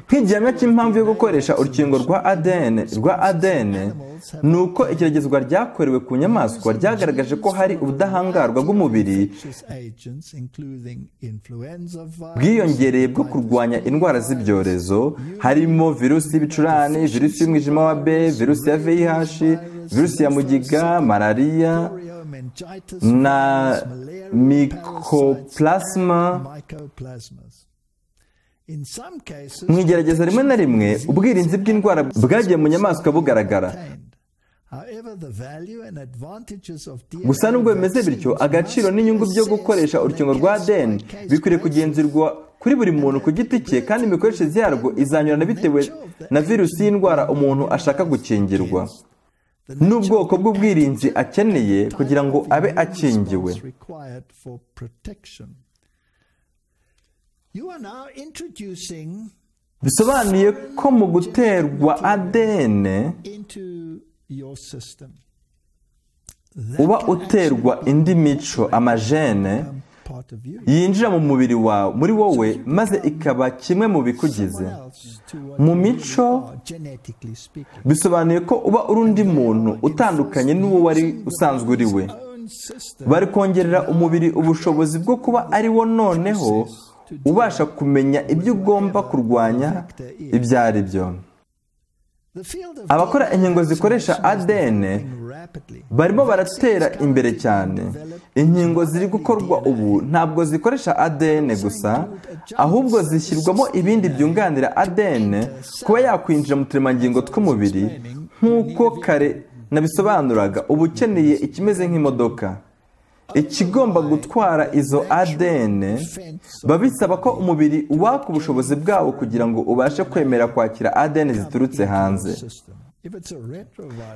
Speaker 1: Nk'igihamya cy'impamvu yo gukoresha urukingo rwa ADN ni uko igeragezwa ryakorewe ku nyamaswa ryagaragaje ko hari ubudahangarwa bw'umubiri bwiyongereye bwo kurwanya indwara z'ibyorezo, harimo virusi y'ibicurane, virusi y'umwijima wa B, virusi ya VIH, virusi ya mugiga, malariya na mycoplasma. Mu igerageza rimwe na rimwe ubwirinzi bw'indwara bwagiye mu nyamaswa bugaragara. Gusa nubwo bimeze bityo, agaciro n'inyungu byo gukoresha urukingo rwa ADN bikwiriye kugenzurwa kuri buri muntu ku giti cye, kandi imikoreshereze yarwo izanyurana bitewe na virusi y'indwara umuntu ashaka gukingirwa n'ubwoko bw'ubwirinzi akeneye kugira ngo abe akingiwe. Bisobanuye ko mu guterwa ADN uba uterwa indi mico, amajene yinjira mu mubiri wawe, muri wowe, maze ikaba kimwe mu bikugize. Mu mico bisobanuye ko uba uri undi muntu utandukanye n'uwo wari usanzwe uri we. Bari kongerera umubiri ubushobozi bwo kuba ari wo noneho ubasha kumenya ibyo ugomba kurwanya ibyo ari byo. Abakora inkingo zikoresha ADN barimo baratera imbere cyane. Inkingo ziri gukorwa ubu ntabwo zikoresha ADN gusa, ahubwo zishyirwamo ibindi byunganira ADN kuba yakwinjira mu turemangingo tw'umubiri. Nk'uko kare nabisobanuraga, uba ukeneye ikimeze nk'imodoka ikigomba gutwara izo ADN. Babisaba ko umubiri waka ubushobozi bwawo kugira ngo ubashe kwemera kwakira ADN ziturutse hanze.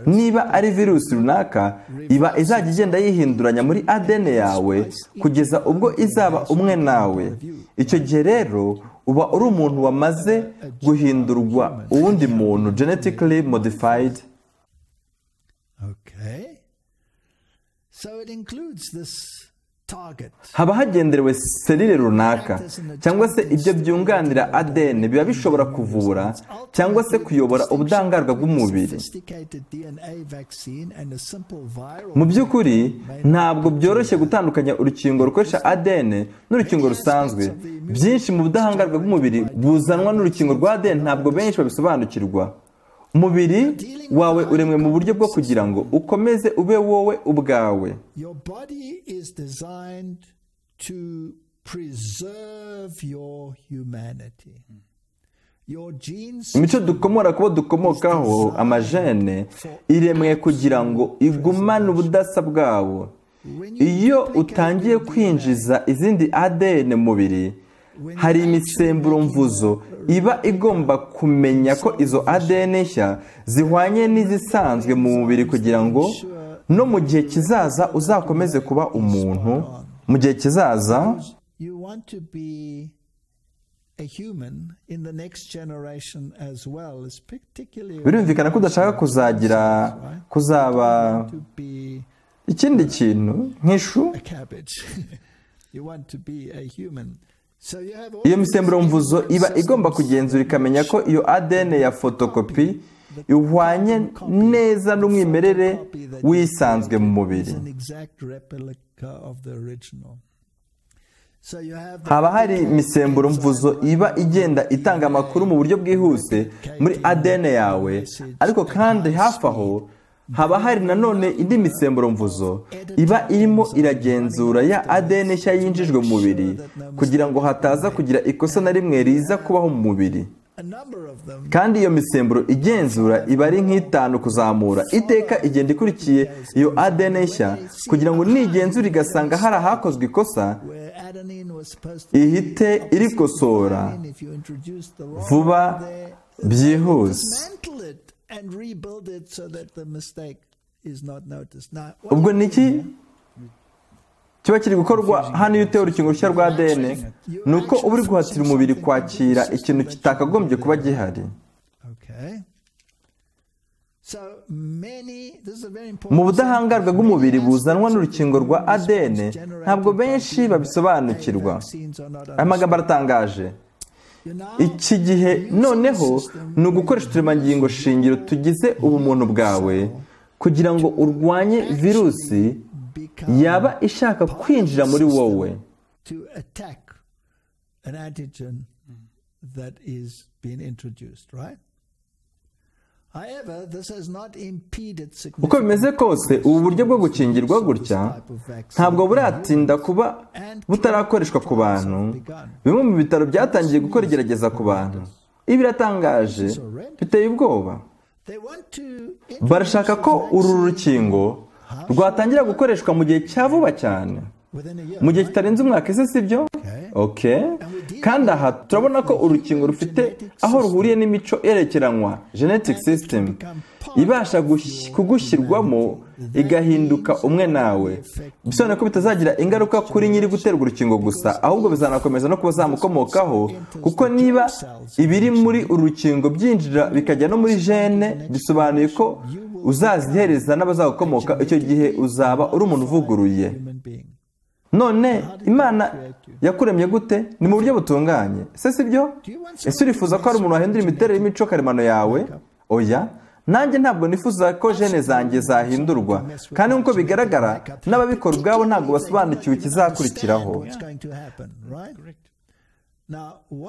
Speaker 1: Niba ari virusi runaka, iba izajya igenda yihinduranya muri ADN yawe kugeza ubwo izaba umwe nawe. Icyo gihe rero uba uri umuntu wamaze guhindurwa uwundi muntu, genetically modified. Haba hagenderewe selile runaka cyangwa se ibyo byunganira ADN biba bishobora kuvura cyangwa se kuyobora ubudahangarwa bw'umubiri. Mu by'ukuri ntabwo byoroshye gutandukanya urukingo rukoresha ADN n'urukingo rusanzwe. Byinshi mu budahangarwa bw'umubiri buzanwa n'urukingo rwa ADN ntabwo benshi babisobanukirwa. Umubiri wawe uremwe mu buryo bwo kugira ngo ukomeze ube wowe ubwawe. Imico dukomora kubo dukomokaho, amajene, iremwe kugira ngo igumane ubudasa bwawo. Iyo utangiye kwinjiza izindi ADN mu mubiri, hari imisemburo mvuzo iba igomba kumenya ko izo ADN nshya zihwanye n'izisanzwe mu mubiri kugira ngo no mu gihe kizaza uzakomeze kuba umuntu. Mu gihe kizaza birumvikana ko udashaka kuzaba ikindi kintu nk'ishu. Iyo misemburo mvuzo iba igomba kugenzura ikamenya ko iyo ADN ya fotokopi ihwanye neza n'umwimerere w'isanzwe mu mubiri. Haba hari imisemburo mvuzo iba igenda itanga amakuru mu buryo bwihuse muri ADN yawe, ariko kandi hafi aho haba hari nanone indi misemburo mvuzo iba irimo iragenzura ya ADN nshya yinjijwe mu mubiri kugira ngo hataza kugira ikosa na rimwe riza kubaho mu mubiri. Kandi iyo misemburo igenzura iba ari nk'itanu kuzamura, iteka igenda ikurikiye iyo ADN nshya kugira ngo nigenzura igasanga hari ahakozwe ikosa ihite irikosora vuba byihuse. Ubwo niki kiba kiri gukorwa hano iyo uteye urukingo rushya rwa ADN? Ni uko uba uri guhatira umubiri kwakira ikintu kitakagombye kuba gihari. Mu budahangarwa bw'umubiri buzanwa n'urukingo rwa ADN ntabwo benshi babisobanukirwa. Aya magambo aratangaje. Iki gihe noneho ni ugukoresha uturemangingo shingiro tugize ubumuntu bwawe kugira ngo urwanye virusi yaba ishaka kwinjira muri wowe. Uko bimeze kose, ubu buryo bwo gukingirwa gutya ntabwo buratinda kuba butarakoreshwa ku bantu. Bimwe mu bitaro byatangiye gukora igerageza ku bantu. Ibi biratangaje, biteye ubwoba. Barashaka ko uru rukingo rwatangira gukoreshwa mu gihe cya vuba cyane, mu gihe kitarenze umwaka. Ese si byo? Kandi aha turabona ko urukingo rufite aho ruhuriye n'imico yerekeranywa, genetic system, ibasha kugushyirwamo igahinduka umwe nawe. Bisobanuye ko bitazagira ingaruka kuri nyiri guterwa urukingo gusa, ahubwo bizanakomeza no kuba zamukomokaho, kuko niba ibiri muri uru rukingo byinjira bikajya no muri gene, bisobanuye ko uzazihereza n'abazagukomoka. Icyo gihe uzaba uri umuntu uvuguruye. None Imana yakuremye gute? Ni mu buryo butunganye. Ese si byo? Ese urifuza ko hari umuntu wahindura imiterere y'imico karemano yawe? Oya, nanjye ntabwo nifuza ko gene zanjye zahindurwa, kandi nk'uko bigaragara n'ababikora ubwabo ntabwo basobanukiwe ikizakurikiraho.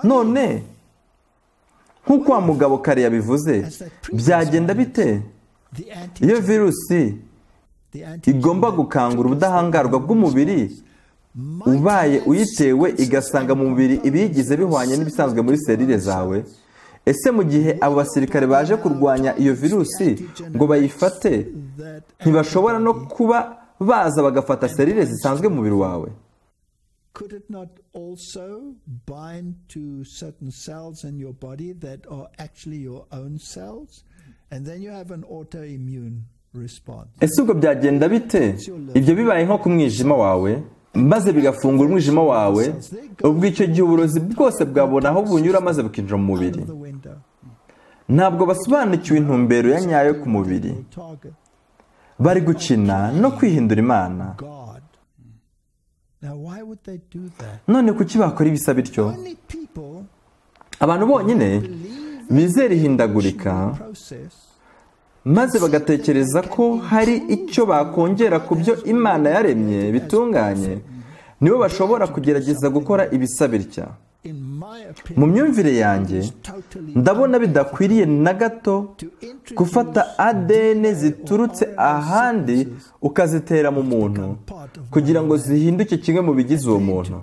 Speaker 1: None nk'uko wa mugabo kare yabivuze, byagenda bite iyo virusi igomba gukangura ubudahangarwa bw'umubiri ubaye uyitewe igasanga mu mubiri ibiyigize bihwanye n'ibisanzwe muri serire zawe? Ese mu gihe abo basirikare baje kurwanya iyo virusi ngo bayifate, ntibashobora no kuba baza bagafata serire zisanzwe mu mubiri wawe? Ese ubwo byagenda bite ibyo bibaye nko ku mwijima wawe, maze bigafungura umwijima wawe? Ubwo icyo gihe uburozi bwose bwabona aho bunyura maze bukinjira mu mubiri. Ntabwo basobanukiwe intumbero ya nyayo ku mubiri. Bari gukina no kwihindura Imana. None kuki bakora ibisa bityo? Abantu bonyine bizera ihindagurika maze bagatekereza ko hari icyo bakongera ku byo Imana yaremye bitunganye, nibo bashobora kugerageza gukora ibisa bitya. Mu myumvire yanjye ndabona bidakwiriye na gato gufata ADN ziturutse ahandi ukazitera mu muntu kugira ngo zihinduke kimwe mu bigize uwo muntu,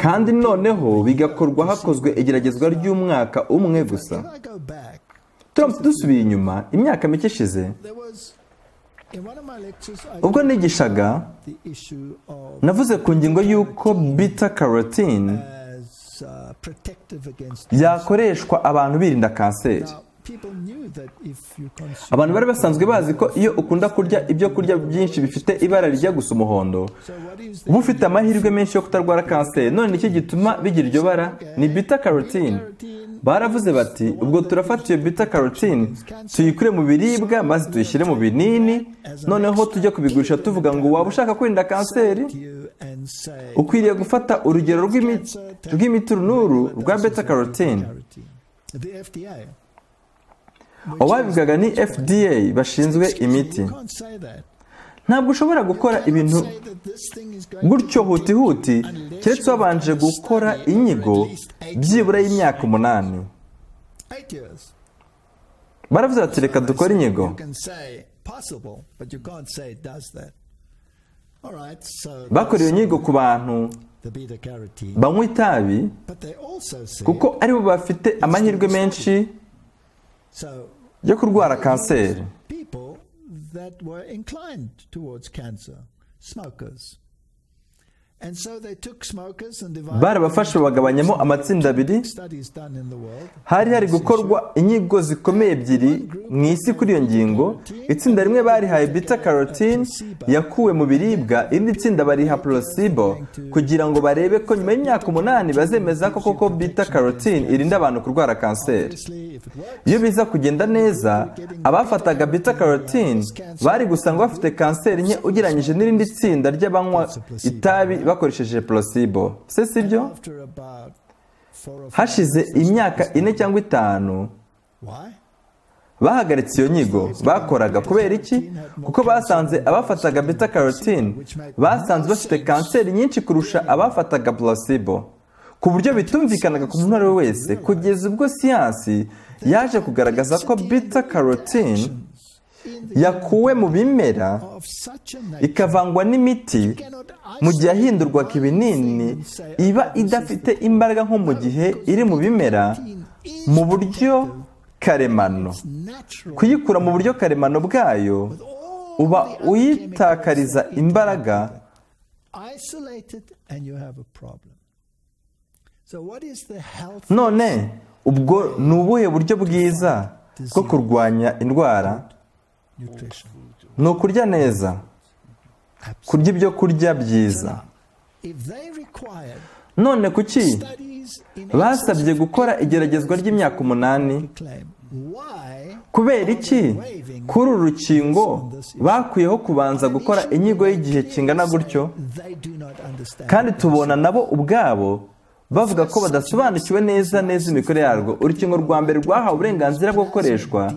Speaker 1: kandi noneho bigakorwa hakozwe igeragezwa ry'umwaka umwe gusa. Turamutse dusubiye inyuma imyaka mike ishize, ubwo nigishaga navuze ku ngingo y'uko beta carotene yakoreshwa abantu birinda kanseri. Abantu bari basanzwe bazi ko iyo ukunda kurya ibyo kurya byinshi bifite ibara rijya gusa umuhondo, uba ufite amahirwe menshi yo kutarwara kanseri. None iki gituma bigira iryo bara? Ni beta carotene. Baravuze bati, ubwo turafata iyo beta carotene tuyikure mu biribwa maze tuyishyire mu binini, noneho tujya kubigurisha tuvuga ngo waba ushaka kwirinda kanseri, ukwiriye gufata urugero rw'imiturunuru rwa beta carotene. ababivugaga ni FDA bashinzwe imiti.
Speaker 2: You can't say that.
Speaker 1: Ntabwo ushobora gukora ibintu
Speaker 2: Say that this thing is going
Speaker 1: gutyo huti keretse wabanje gukora inyigo byibura y'imyaka 8.
Speaker 2: 8 years.
Speaker 1: Baravuze bati reka dukore inyigo.
Speaker 2: You can say possible, but you can't say it does that. All right, so
Speaker 1: Bakora iyo nyigo ku bantu
Speaker 2: the beta carotene,
Speaker 1: banywa itabi
Speaker 2: but they also say
Speaker 1: kuko aribo bafite amahirwe menshi
Speaker 2: so
Speaker 1: yo kurwara kanseri.
Speaker 2: people that were inclined towards cancer, smokers. And so they took smokers and divided
Speaker 1: Barabafashe bagabanyamo amatsinda abiri.
Speaker 2: studies done in the world.
Speaker 1: Hari gukorwa inyigo zikomeye ebyiri mu isi kuri iyo ngingo. Itsinda rimwe barihaye beta carotene yakuwe mu biribwa, irindi tsinda bariha placebo kugira ngo barebe ko nyuma y'imyaka 8 bazemeza ko koko beta carotene irinda abantu kurwara kanseri.
Speaker 2: Obviously, if it works,
Speaker 1: Iyo biza kugenda neza, abafataga beta carotene bari gusanga bafite kanseri nke ugereranyije n'irindi tsinda ry'abanywa itabi bakoresheje placebo. Se sibyo?
Speaker 2: after about 4 or 5,
Speaker 1: Hashize imyaka 4 cyangwa 5
Speaker 2: why?
Speaker 1: bahagaritse iyo nyigo bakoraga. Kubera iki? Kuko basanze abafataga beta carotene basanze bafite kanseri nyinshi kurusha abafataga placebo, ku buryo bitumvikanaga ku muntu ari we wese, kugeza ubwo siyansi yaje kugaragaza ko beta carotene yakuwe mu bimera
Speaker 2: Of such a nature,
Speaker 1: ikavangwa n'imiti
Speaker 2: cannot
Speaker 1: mu gihe yahindurwaga ibinini iba idafite imbaraga nko mu gihe iri mu bimera mu buryo karemano.
Speaker 2: natural.
Speaker 1: Kuyikura mu buryo karemano bwayo uba uyitakariza imbaraga.
Speaker 2: Isolated and you have a problem. So what is the health
Speaker 1: None ubwo ni ubuhe buryo bwiza bwo kurwanya indwara?
Speaker 2: nutrition?
Speaker 1: Ni ukurya neza, kurya ibyo kurya byiza.
Speaker 2: If they required
Speaker 1: None kuki
Speaker 2: studies in
Speaker 1: basabye gukora igeragezwa ry'imyaka 8?
Speaker 2: claim, why
Speaker 1: Kubera iki kuri uru rukingo bakuyeho kubanza gukora inyigo y'igihe kingana gutyo?
Speaker 2: they do not understand?
Speaker 1: Kandi tubona nabo ubwabo bavuga ko badasobanukiwe neza imikorere yarwo. Urukingo rwa mbere rwahawe uburenganzira bwo gukoreshwa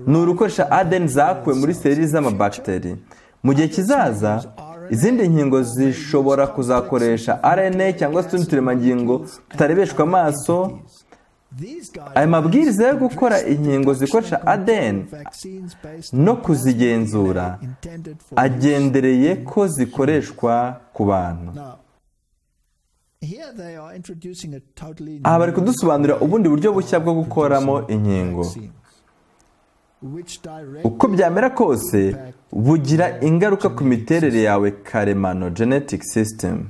Speaker 1: ni urukoresha ADN zakuwe muri seri z'amabakiteri. Mu gihe kizaza izindi nkingo zishobora kuzakoresha RNA cyangwa se utundi turemangingo tutarebeshwa amaso.
Speaker 2: These guys
Speaker 1: Aya mabwiriza yo gukora inkingo zikoresha ADN
Speaker 2: vaccines based
Speaker 1: no kuzigenzura
Speaker 2: intended for
Speaker 1: agendereye ko zikoreshwa ku bantu.
Speaker 2: now. Here they are introducing a totally
Speaker 1: Aha bari kudusobanurira ubundi buryo bushya bwo gukoramo inkingo.
Speaker 2: vaccine, which direct
Speaker 1: Uko byamera kose bugira ingaruka ku miterere yawe karemano, genetic system.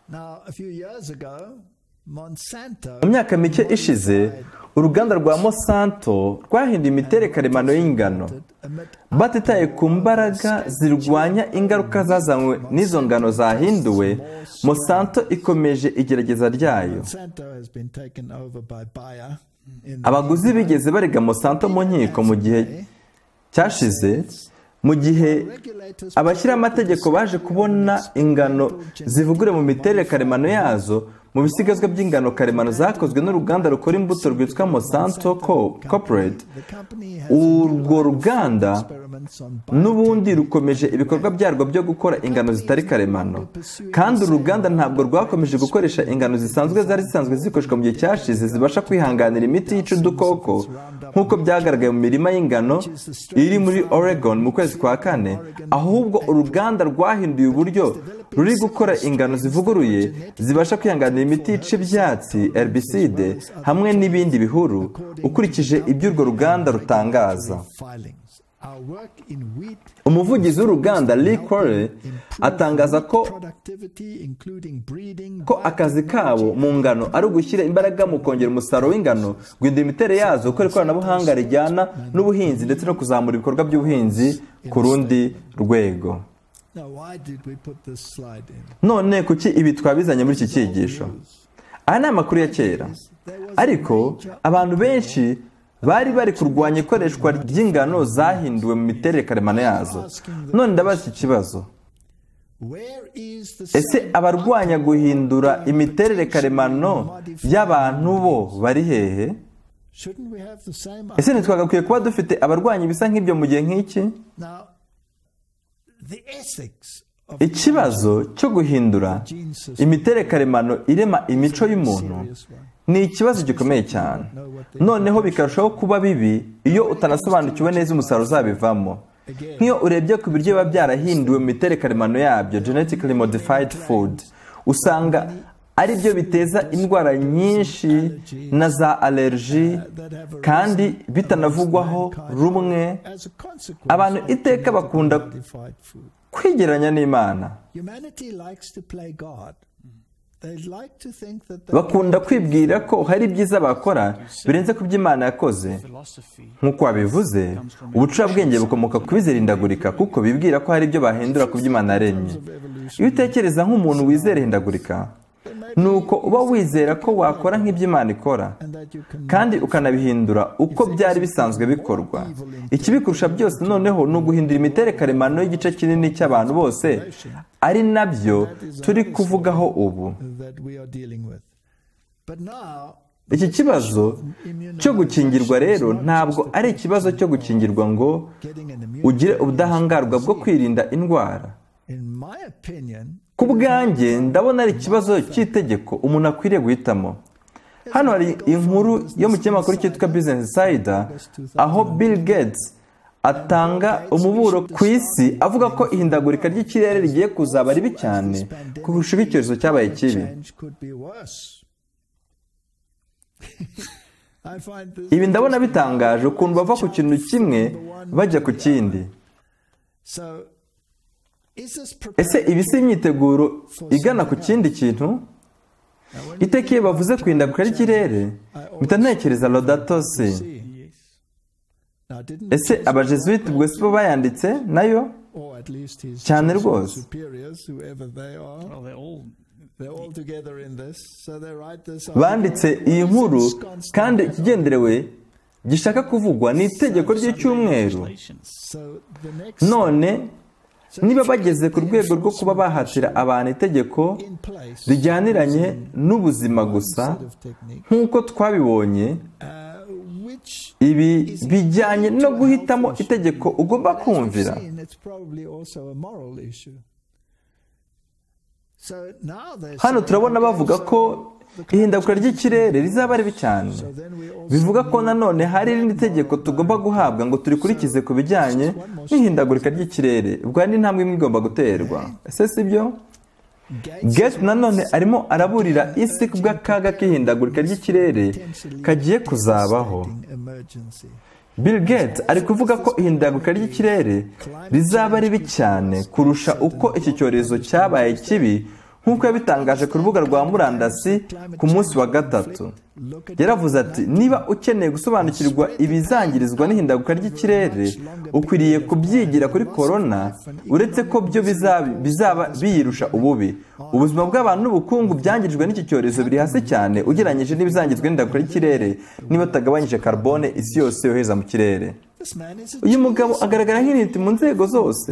Speaker 2: now a few years ago Monsanto
Speaker 1: Mu myaka mike ishize uruganda rwa Monsanto rwahinduye imiterere karemano y'ingano batitaye ku mbaraga zirwanya ingaruka zazanywe n'izo ngano zahinduwe. Monsanto ikomeje igerageza ryayo.
Speaker 2: Monsanto has been taken over by Bayer in
Speaker 1: Abaguzi bigeze barega Monsanto mu nkiko mu gihe cyashize, mu gihe
Speaker 2: regulators
Speaker 1: abashyira amategeko baje kubona ingano zivugure mu miterere karemano yazo mu bisigazwa by'ingano karemano zakozwe n'uruganda rukora imbuto rwitwa Monsanto Corporate.
Speaker 2: the company has
Speaker 1: Urwo ruganda
Speaker 2: experiments on
Speaker 1: n'ubundi rukomeje ibikorwa byarwo byo gukora ingano zitari karemano, kandi uru ruganda ntabwo rwakomeje gukoresha ingano zisanzwe zari zisanzwe zikoreshwa mu gihe cyashize zibasha kwihanganira imiti yica udukoko nk'uko byagaragaye mu mirima y'ingano iri muri Oregon mu kwezi kwa 4. Ahubwo uruganda rwahinduye uburyo ruri gukora ingano zivuguruye zibasha kwihanganira imiti yica ibyatsi herbicide hamwe n'ibindi bihuru, ukurikije ibyo urwo ruganda rutangaza.
Speaker 2: filings. Our work in wheat
Speaker 1: Umuvugizi w'uruganda Lee Quarry atangaza ko
Speaker 2: productivity including breeding
Speaker 1: akazi kabo mu ngano ari ugushyira imbaraga mu kongera umusaruro w'ingano, guhindura imiterere yazo, gukora ikoranabuhanga rijyana n'ubuhinzi ndetse no kuzamura ibikorwa by'ubuhinzi ku rundi rwego.
Speaker 2: Now why did we put this slide in?
Speaker 1: None kuki ibi twabizanye muri iki cyigisho? Aya ni amakuru ya kera, ariko abantu benshi bari bari kurwanya ikoreshwa ry'ingano zahinduwe mu miterere karemano yazo. None ndabaza iki kibazo:
Speaker 2: Where is the
Speaker 1: ese abarwanya guhindura imiterere karemano y'abantu bo bari hehe?
Speaker 2: Shouldn't we have the same
Speaker 1: ese ntitwagakwiye kuba dufite abarwanya ibisa nk'ibyo mu gihe nk'iki?
Speaker 2: Now, the ethics of
Speaker 1: Ikibazo cyo guhindura
Speaker 2: gene system
Speaker 1: imiterere karemano irema imico y'umuntu ni ikibazo gikomeye cyane, noneho bikarushaho kuba bibi iyo utanasobanukiwe neza umusaruro uzabivamo. Nk'iyo urebye ku biryo biba byarahinduwe mu miterere karemano yabyo, genetically modified food, usanga ari byo biteza indwara nyinshi na za allergy, kandi bitanavugwaho rumwe.
Speaker 2: as a consequence
Speaker 1: Abantu iteka bakunda
Speaker 2: modified food.
Speaker 1: kwigereranya n'Imana,
Speaker 2: Humanity likes to play God. They like to think that they
Speaker 1: bakunda kwibwira ko hari ibyiza bakora birenze ku byo Imana yakoze.
Speaker 4: philosophy
Speaker 1: Nk'uko wabivuze, ubucurabwenge bukomoka ku bizerindagurika, kuko bibwira ko hari ibyo bahindura ku byo Imana yaremye. Iyo utekereza nk'umuntu wizera ihindagurika, ni uko uba wizera ko wakora nk'ibyo Imana ikora,
Speaker 2: and that you can
Speaker 1: kandi ukanabihindura uko byari bisanzwe bikorwa. Ikibikurusha byose noneho ni uguhindura imiterere karemano y'igice kinini cy'abantu bose, ari nabyo turi kuvugaho ubu.
Speaker 2: that we are dealing with. But now
Speaker 1: Iki kibazo cyo gukingirwa rero ntabwo ari ikibazo cyo gukingirwa ngo
Speaker 2: getting an immune,
Speaker 1: ugire ubudahangarwa bwo kwirinda indwara.
Speaker 2: in my opinion,
Speaker 1: Ku bwanjye ndabona ari ikibazo cy'itegeko umuntu akwiriye guhitamo. Hano hari inkuru yo mu kinyamakuru cyitwa Business Insider, aho Bill Gates atanga umuburo ku isi avuga ko ihindagurika ry'ikirere rigiye kuzaba ribi cyane kurusha uko icyorezo cyabaye kibi.
Speaker 2: change could be worse. I find this
Speaker 1: Ibi ndabona bitangaje ukuntu bava ku kintu kimwe bajya ku kindi.
Speaker 2: so. Is this
Speaker 1: Ese ibi si imyiteguro igana ku kindi kintu? Iteka iyo bavuze ku ihindagurika ry'ikirere, mpita ntekereza Laudato Si.
Speaker 4: yes
Speaker 2: now didn't
Speaker 1: Ese abajesuite ubwo si bo bayanditse nayo?
Speaker 2: or at least his
Speaker 1: cyane rwose.
Speaker 2: superiors, whoever they are,
Speaker 4: well
Speaker 2: they're all together in this, so they write this
Speaker 1: Banditse iyi nkuru, kandi ikigenderewe gishaka kuvugwa ni itegeko ry'icyumweru.
Speaker 4: legislations
Speaker 2: So the next
Speaker 1: None niba bageze ku rwego rwo kuba bahatira abantu itegeko
Speaker 2: in place
Speaker 1: rijyaniranye n'ubuzima gusa,
Speaker 2: set of technique,
Speaker 1: nk'uko twabibonye,
Speaker 2: which
Speaker 1: ibi bijyanye no guhitamo itegeko ugomba kumvira.
Speaker 2: it's probably also a moral issue. So now they
Speaker 1: Hano
Speaker 2: say,
Speaker 1: turabona bavuga ko ihindagurika ry'ikirere rizaba ribi cyane.
Speaker 2: then we also
Speaker 1: Bivuga ko nanone hari irindi tegeko tugomba guhabwa ngo turikurikize ku bijyanye n'ihindagurika ry'ikirere. Ubwo hari n'intambwe imwe igomba guterwa. Ese si byo? Gates nanone arimo araburira isi ku bw'akaga k'ihindagurika ry'ikirere kagiye kuzabaho.
Speaker 2: emergency.
Speaker 1: Bill Gates ari kuvuga ko ihindagurika ry'ikirere rizaba ribi cyane kurusha uko iki cyorezo cyabaye kibi, nk'uko yabitangaje ku rubuga rwa murandasi ku munsi wa gatatu. Yaravuze ati, niba ukeneye gusobanukirwa ibizangirizwa n'ihindagurika ry'ikirere, ukwiriye kubyigira kuri korona, uretse ko byo bizaba biyirusha ububi. Ubuzima bw'abantu n'ubukungu byangirijwe n'iki cyorezo biri hasi cyane ugereranyije n'ibizangizwa n'ihindagurika ry'ikirere niba batagabanyije carbone isi yose yohereza mu kirere.
Speaker 2: This man is
Speaker 1: Uyu mugabo agaragara nk'intiti mu nzego zose.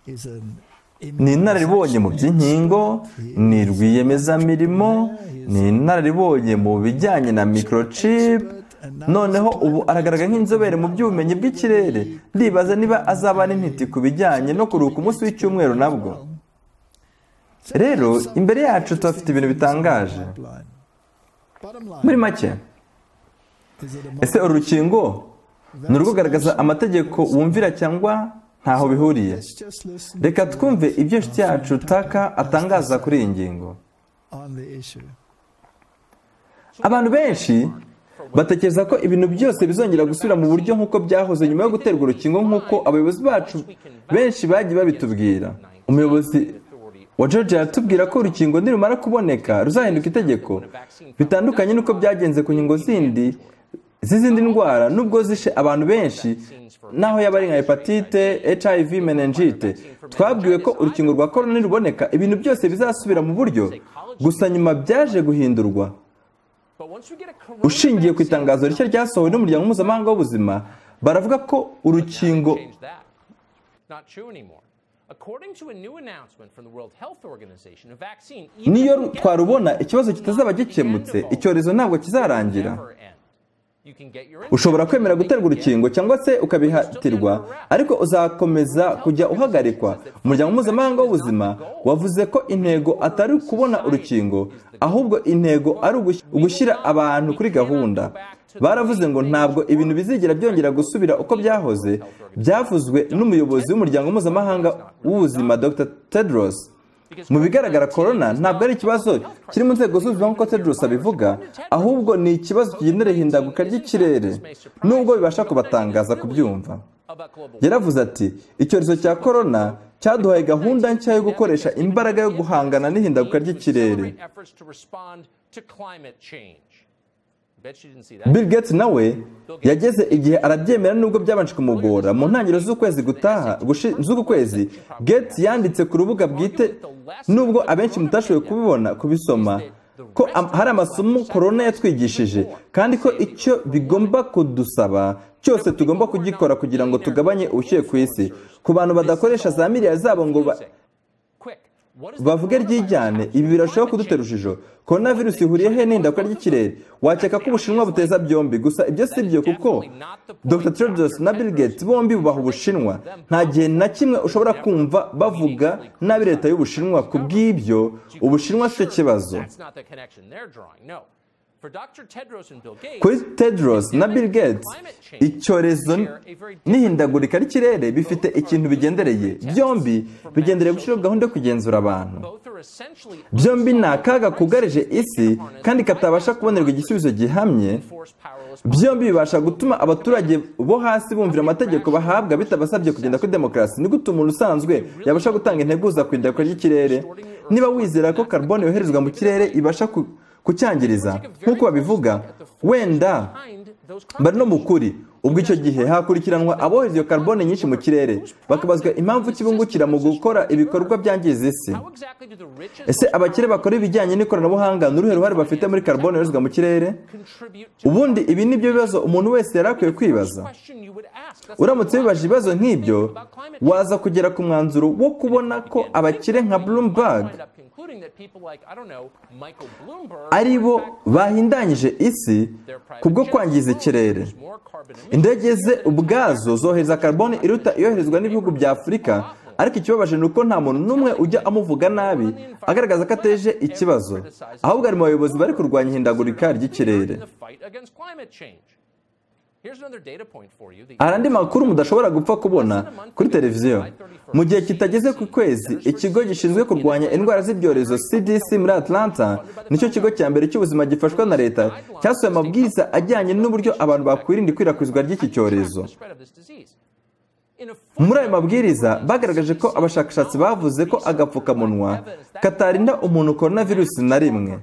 Speaker 2: he's an
Speaker 1: Ni inararibonye mu by'inkingo, ni rwiyemezamirimo, ni inararibonye mu bijyanye na microchip, noneho ubu aragaragara nk'inzobere mu by'ubumenyi bw'ikirere. Ndibaza niba azaba n'intiti ku bijyanye no kuruhuka umunsi w'icyumweru nabwo. Rero imbere yacu tuhafite ibintu bitangaje.
Speaker 2: blind. Bottom line,
Speaker 1: Muri make,
Speaker 2: is it a
Speaker 1: ese uru rukingo ni urugaragaza amategeko wumvira cyangwa ntaho bihuriye?
Speaker 2: Let's just listen
Speaker 1: Reka twumve ibyo inshuti yacu Taka atangaza kuri iyi ngingo.
Speaker 2: on the issue.
Speaker 1: Abantu benshi batekereza ko ibintu byose bizongera gusubira mu buryo nk'uko byahoze nyuma yo guterwa urukingo, nk'uko abayobozi bacu benshi bagiye babitubwira. Umuyobozi wa Georgia yatubwira ko urukingo nirumara kuboneka ruzahinduka itegeko, bitandukanye n'uko byagenze ku nkingo z'izindi ndwara, nubwo zishe abantu benshi, naho yaba ari nka hepatite, HIV, meningite. Twabwiwe ko urukingo rwa korona niruboneka ibintu byose bizasubira mu buryo, gusa nyuma byaje guhindurwa. Ushingiye ku itangazo rishya ryasohowe n'umuryango mpuzamahanga w'ubuzima, baravuga ko urukingo niyo twarubona ikibazo kitazaba gikemutse, icyorezo ntabwo kizarangira. ushobora kwemera guterwa urukingo cyangwa se ukabihatirwa, ariko uzakomeza kujya uhagarikwa. Umuryango mpuzamahanga w'ubuzima wavuze ko intego atari kubona urukingo, ahubwo intego ari ugushyira abantu kuri gahunda. Baravuze ngo ntabwo ibintu bizigera byongera gusubira uko byahoze, byavuzwe n'umuyobozi w'umuryango mpuzamahanga w'ubuzima Dr. Tedros. Mu bigaragara corona ntabwo ari ikibazo kiri mu nzego z'ubuzima nk'uko Tedros abivuga, ahubwo ni ikibazo kigendera ihindaguka ry'ikirere, nubwo bibasha kubatangaza kubyumva. Yaravuze ati icyorezo cya corona cyaduhaye gahunda nshya yo gukoresha imbaraga yo guhangana n'ihindaguka ry'ikirere. Bill Gates nawe yageze igihe arabyemera nubwo byabanje kumugora. Mu ntangiriro z'uku kwezi Gates yanditse ku rubuga bwite, nubwo abenshi mutashoboye kubisoma, ko hari amasomo corona yatwigishije kandi ko icyo bigomba kudusaba cyose tugomba kugikora kugira ngo tugabanye ubushyuhe ku isi. Ku bantu badakoresha za miliyari zabo ngo bavuge ryijyane, ibi birashobora kudutera urujijo. Coronavirus ihuriye he n'ihindagurika ry'ikirere? Wakeka ko Ubushinwa buteza byombi, gusa ibyo si byo, kuko Dr. Tedros na Bill Gates bombi bubaha Ubushinwa. Nta gihe na kimwe ushobora kumva bavuga nabi leta y'Ubushinwa. Ku bw'ibyo Ubushinwa si cyo kibazo. Kuri Tedros na Bill Gates, icyorezo n'ihindagurika ry'ikirere bifite ikintu bigendereye. Byombi bigendereye gushyiraho gahunda yo kugenzura abantu. Byombi ni akaga kugarije isi kandi katabasha kubonerwa igisubizo gihamye. Byombi bibasha gutuma abaturage bo hasi bumvira amategeko bahabwa bitabasabye kugenda kuri demokarasi. Ni gute umuntu usanzwe yabasha gutanga integuza ku ihindagurika ry'ikirere? Niba wizera ko carbone yoherezwa mu kirere ibasha kucyangiriza nk'uko babivuga, wenda bari no mu kuri. Ubwo icyo gihe hakurikiranwa abohereza iyo carbone nyinshi mu kirere, bakabazwa impamvu kibungukira mu gukora ibikorwa byangiza isi. Ese abakire bakora ibijyanye n'ikoranabuhanga n'uruhe ruhare bafite muri carbone yoherezwa mu kirere? Ubundi ibi ni byo bibazo umuntu wese yari akwiye kwibaza. Uramutse wibaje ibibazo nk'ibyo, waza kugera ku mwanzuro wo kubona ko abakire nka Bloomberg ari bo bahindanyije isi kubwo kwangiza ikirere. Indege ze ubwazo zohereza carbone iruta iyoherezwa n'ibihugu bya Afurika, ariko ikibabaje ni uko nta muntu n'umwe ujya amuvuga nabi agaragaza ko ateje ikibazo, ahubwo ari mu bayobozi bari kurwanya ihindagurika ry'ikirere. Hari andi makuru mudashobora gupfa kubona kuri televiziyo. Mu gihe kitageze ku kwezi, ikigo gishinzwe kurwanya indwara z'ibyorezo CDC muri Atlanta, nicyo kigo cya mbere cy'ubuzima gifashwa na leta, cyasohoye amabwiriza ajyanye n'uburyo abantu bakwirinda ikwirakwizwa ry'iki cyorezo. Muri ayo mabwiriza bagaragaje ko abashakashatsi bavuze ko agapfukamunwa katarinda umuntu coronavirus na rimwe,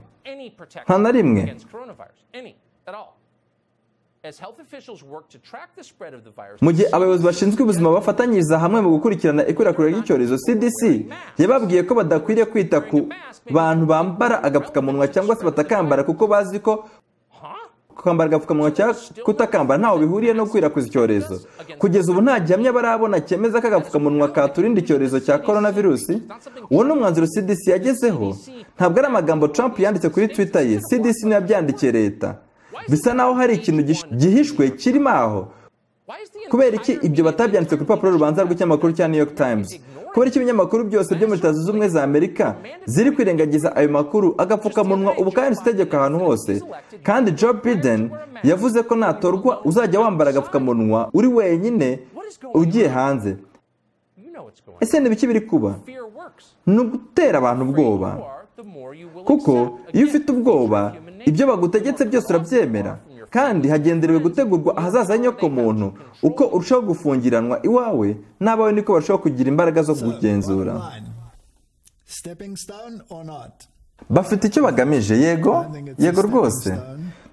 Speaker 1: nta na rimwe. Mu gihe abayobozi bashinzwe ubuzima bafatanyiriza hamwe mu gukurikirana ikwirakwira ry'icyorezo, CDC yababwiye ko badakwiriye kwita ku bantu bambara agapfukamunwa cyangwa se batakambara, kuko bazi ko kwambara agapfukamunwa cyangwa kutakambara ntaho bihuriye no gukwirakwiza icyorezo. Kugeza ubu nta gihamya barabona cyemeza ko agapfukamunwa katurinda icyorezo cya coronavirus. Uwo ni umwanzuro CDC yagezeho, ntabwo ari amagambo Trump yanditse kuri Twitter ye. CDC niyo yabyandikiye leta. Bisa naho hari ikintu gihishwe kirimo aho. Kubera iki ibyo batabyanditse ku rupapuro rubanza rw'ikinyamakuru cya New York Times? Kubera iki ibinyamakuru byose byo muri Leta Zunze Ubumwe za Amerika ziri kwirengagiza ayo makuru? Agapfukamunwa ubu kanditse itegeko ahantu hose, kandi Joe Biden yavuze ko natorwa uzajya wambara agapfukamunwa uri wenyine ugiye hanze. Ese ni biki biri kuba? Ni ugutera abantu ubwoba, kuko iyo ufite ubwoba ibyo bagutegetse byose urabyemera, kandi hagenderewe gutegurwa ahazaza h'inyokomuntu. Uko urushaho gufungiranwa iwawe n'abawe niko barushaho kugira imbaraga zo kugenzura. Bafite icyo bagamije, yego rwose.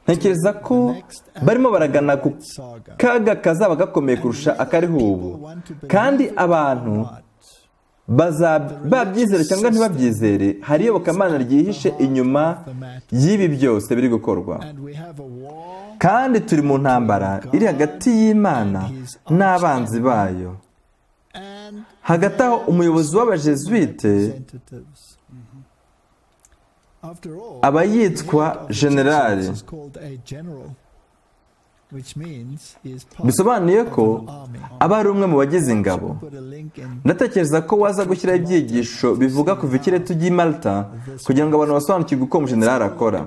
Speaker 1: Ntekereza ko barimo baragana ku kaga kazaba gakomeye kurusha akariho ubu, kandi abantu babyizere cyangwa ntibabyizere, hari iyobokamana ryihishe inyuma y'ibi byose biri gukorwa. Kandi turi mu ntambara iri hagati y'Imana n'abanzi bayo. Hagati aho umuyobozi w'abajesuite aba yitwa generali. bisobanuye ko aba ari umwe mu bagize ingabo. Ndatekereza ko waza gushyiraho ibyigisho bivuga kuva ikirere tujya i Malta kugira ngo abantu basobanukirwe uko umujenerali akora.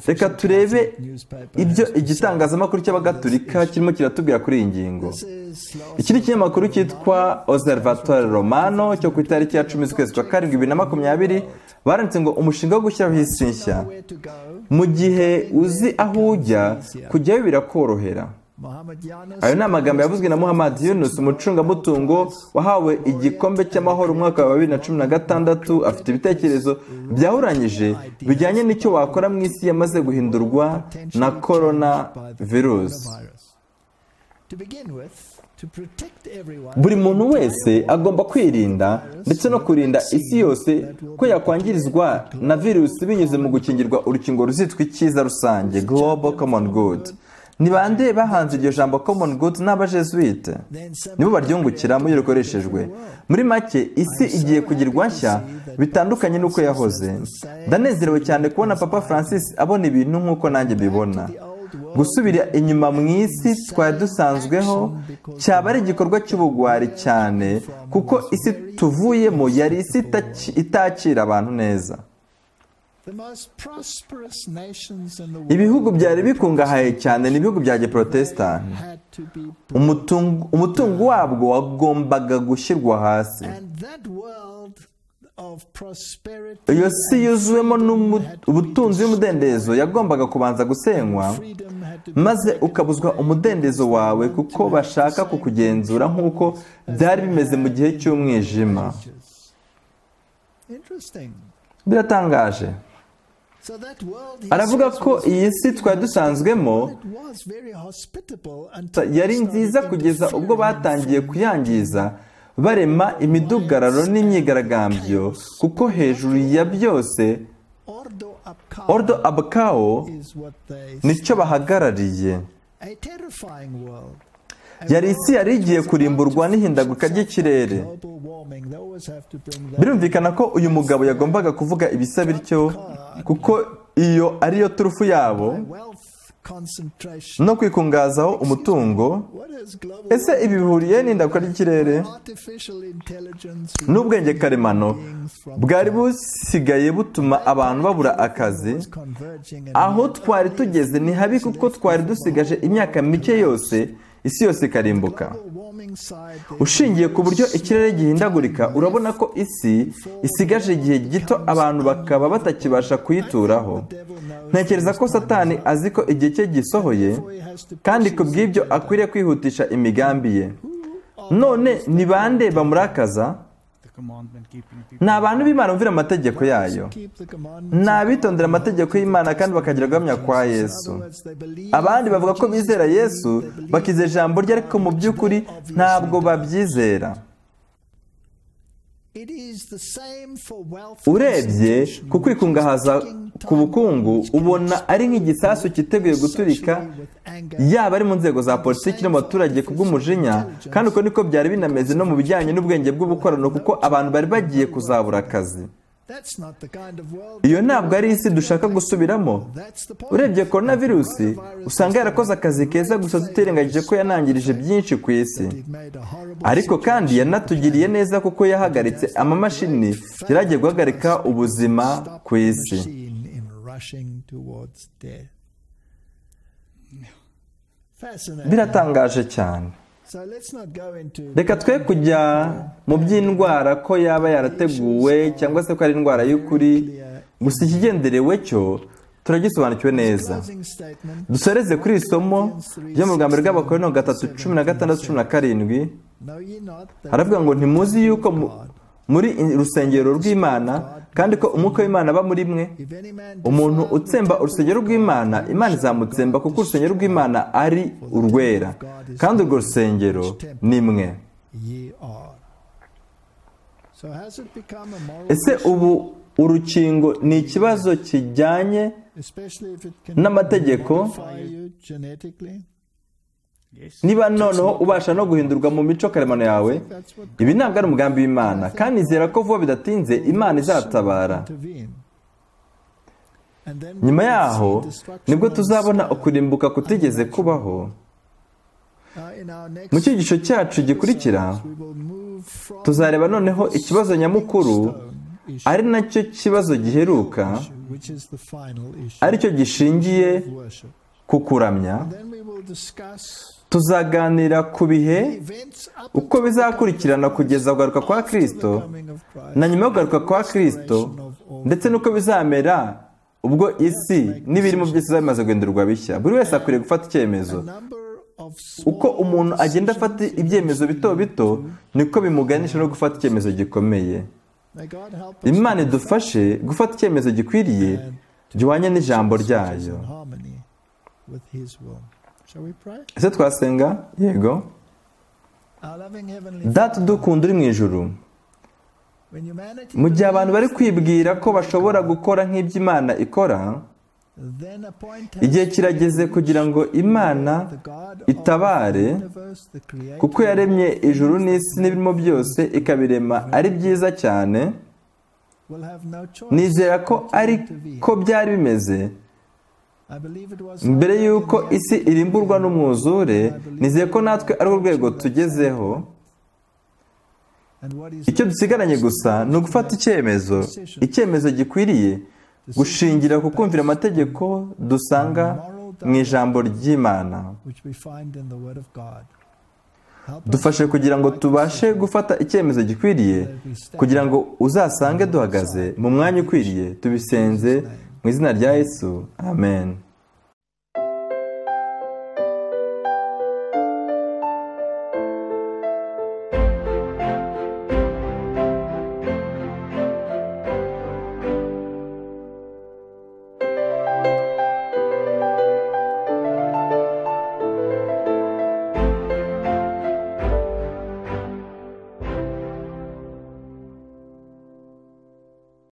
Speaker 1: Reka turebe ibyo igitangazamakuru cy'abagatulika kirimo kiratubwira kuri iyi ngingo. Iki ni ikinyamakuru cyitwa Osservatore Romano cyo ku itariki ya 10 z'ukwezi kwa karindwi 2020 baranditse ngo umushinga wo gushyiraho isi nshya. Mu gihe uzi aho ujya kujyayo birakorohera. Ayo ni amagambo yavuzwe na Muhammad Yunus, umucungamutungo wahawe igikombe cy'amahoro umwaka wa 2016. Afite ibitekerezo byahuranyije bijyanye n'icyo wakora mu isi yamaze guhindurwa na corona virus. Buri muntu wese agomba kwirinda ndetse no kurinda isi yose ko yakwangirizwa na virusi binyuze mu gukingirwa urukingo ruzitwa icyiza rusange, Global Common Good. Ni bande bahanze iryo jambo Common Good? N'abajesuite nibo baryungukiramo iyo rikoreshejwe. Muri make isi igiye kugirwa nshya bitandukanye n'uko yahoze. Ndanezerewe cyane kubona Papa Francis abona ibintu nk'uko nanjye mbibona. Gusubira inyuma mu isi twari dusanzweho cyaba ari igikorwa cy'ubugwari cyane kuko isi tuvuyemo yari isi itakira abantu neza. Ibihugu byari bikungahaye cyane n'ibihugu bya Giprotestani. Umutungo wabwo wagombaga gushyirwa hasi. Iyo si yuzuwemo ubutunzi n'umudendezo yagombaga kubanza gusenywa, maze ukabuzwa umudendezo wawe kuko bashaka kukugenzura nk'uko byari bimeze mu gihe cy'umwijima. Biratangaje. Aravuga ko iyi si twari dusanzwemo yari nziza kugeza ubwo batangiye kuyangiza barema imidugararo n'imyigaragambyo, kuko hejuru ya byose Ordo Abkao nicyo bahagarariye. Yari isi yari igiye kurimburwa n'ihindaguka ry'ikirere. Birumvikana ko uyu mugabo yagombaga kuvuga ibisa bityo kuko iyo ariyo turufu yabo no kwikungazaho umutungo. Ese ibi bihuriye n'indaguka ry'ikirere n'ubwenge karemano bwari busigaye butuma abantu babura akazi? Aho twari tugeze ni habi kuko twari dusigaje imyaka mike yose isi yose ikarimbuka. Ushingiye ku buryo ikirere gihindagurika urabona ko isi isigaje igihe gito abantu bakaba batakibasha kuyituraho. Ntekereza ko Satani azi ko igihe cye gisohoye kandi ku bw'ibyo akwiriye kwihutisha imigambi ye. None ni bande bamurakaza? Ni abantu b'Imana bumvira amategeko yayo. Ni abitondera amategeko y'Imana kandi bakagira guhamya kwa Yesu. Abandi bavuga ko bizera Yesu, bakizera ijambo rye, ariko mu by'ukuri ntabwo babyizera. Urebye ku kwikungahaza ku bukungu ubona ari nk'igisasu cyiteguye guturika, yaba ari mu nzego za politiki no mu baturage ku bw'umujinya. Kandi uko niko byari binameze no mu bijyanye n'ubwenge bw'ubukorano, kuko abantu bari bagiye kuzabura akazi. Iyo ntabwo ari isi dushaka gusubiramo. Urebye coronavirusi usanga yarakoze akazi keza, gusa tutirengagije ko yanangirije byinshi ku isi. Ariko kandi yanatugiriye neza kuko yahagaritse amamashini yaragiye guhagarika ubuzima ku isi. Biratangaje cyane. Reka twe kujya mu by'indwara ko yaba yarateguwe cyangwa se ko ari indwara y'ukuri, gusa ikigenderewe cyo turagisobanukiwe neza. Dusoreze kuri isomo ryo mu rwambere rw'Abakorinto 3:16-17. Haravuga ngo ntimuzi yuko muri urusengero rw'Imana kandi ko umwuka w'Imana aba muri mwe? Umuntu utsemba urusengero rw'Imana, Imana izamutsemba, kuko urusengero rw'Imana ari urwera kandi urwo rusengero ni mwe. Ese ubu urukingo ni ikibazo kijyanye n'amategeko? Niba noneho ubasha no guhindurwa mu mico karemano yawe, ibi ntabwo ari umugambi w'Imana, kandi nizera ko vuba bidatinze Imana izatabara. nyuma yaho nibwo tuzabona ukurimbuka kutigeze kubaho. Mu cyigisho cyacu gikurikira tuzareba noneho ikibazo nyamukuru, ari nacyo kibazo giheruka, aricyo gishingiye ku kuramya. Tuzaganira ku bihe uko bizakurikirana kugeza kugaruka kwa Kristo, na nyuma yo kugaruka kwa Kristo, ndetse n'uko bizamera ubwo isi n'ibirimo byose bimaze guhindurwa bishya. Buri wese akwiriye gufata icyemezo. Uko umuntu agenda afata ibyemezo bito bito, niko bimuganisha no gufata icyemezo gikomeye. Imana idufashe gufata icyemezo gikwiriye gihwanye n'ijambo ryayo. Ese twasenga? Yego. Data udukunda uri mu ijuru, mu gihe abantu bari kwibwira ko bashobora gukora nk'ibyo Imana ikora, igihe kirageze kugira ngo Imana itabare, kuko yaremye ijuru n'isi n'ibirimo byose ikabirema ari byiza cyane. Nizera ko ariko byari bimeze mbere y'uko isi irimburwa n'umwuzure. Nizeye ko natwe ari urwego tugezeho. Icyo dusigaranye gusa ni ugufata icyemezo gikwiriye, gushingira ku kumvira amategeko dusanga mu ijambo ry'Imana. Dufashe kugira ngo tubashe gufata icyemezo gikwiriye, kugira ngo uzasange duhagaze mu mwanya ukwiriye. Tubisenze mu izina rya Yesu, amen.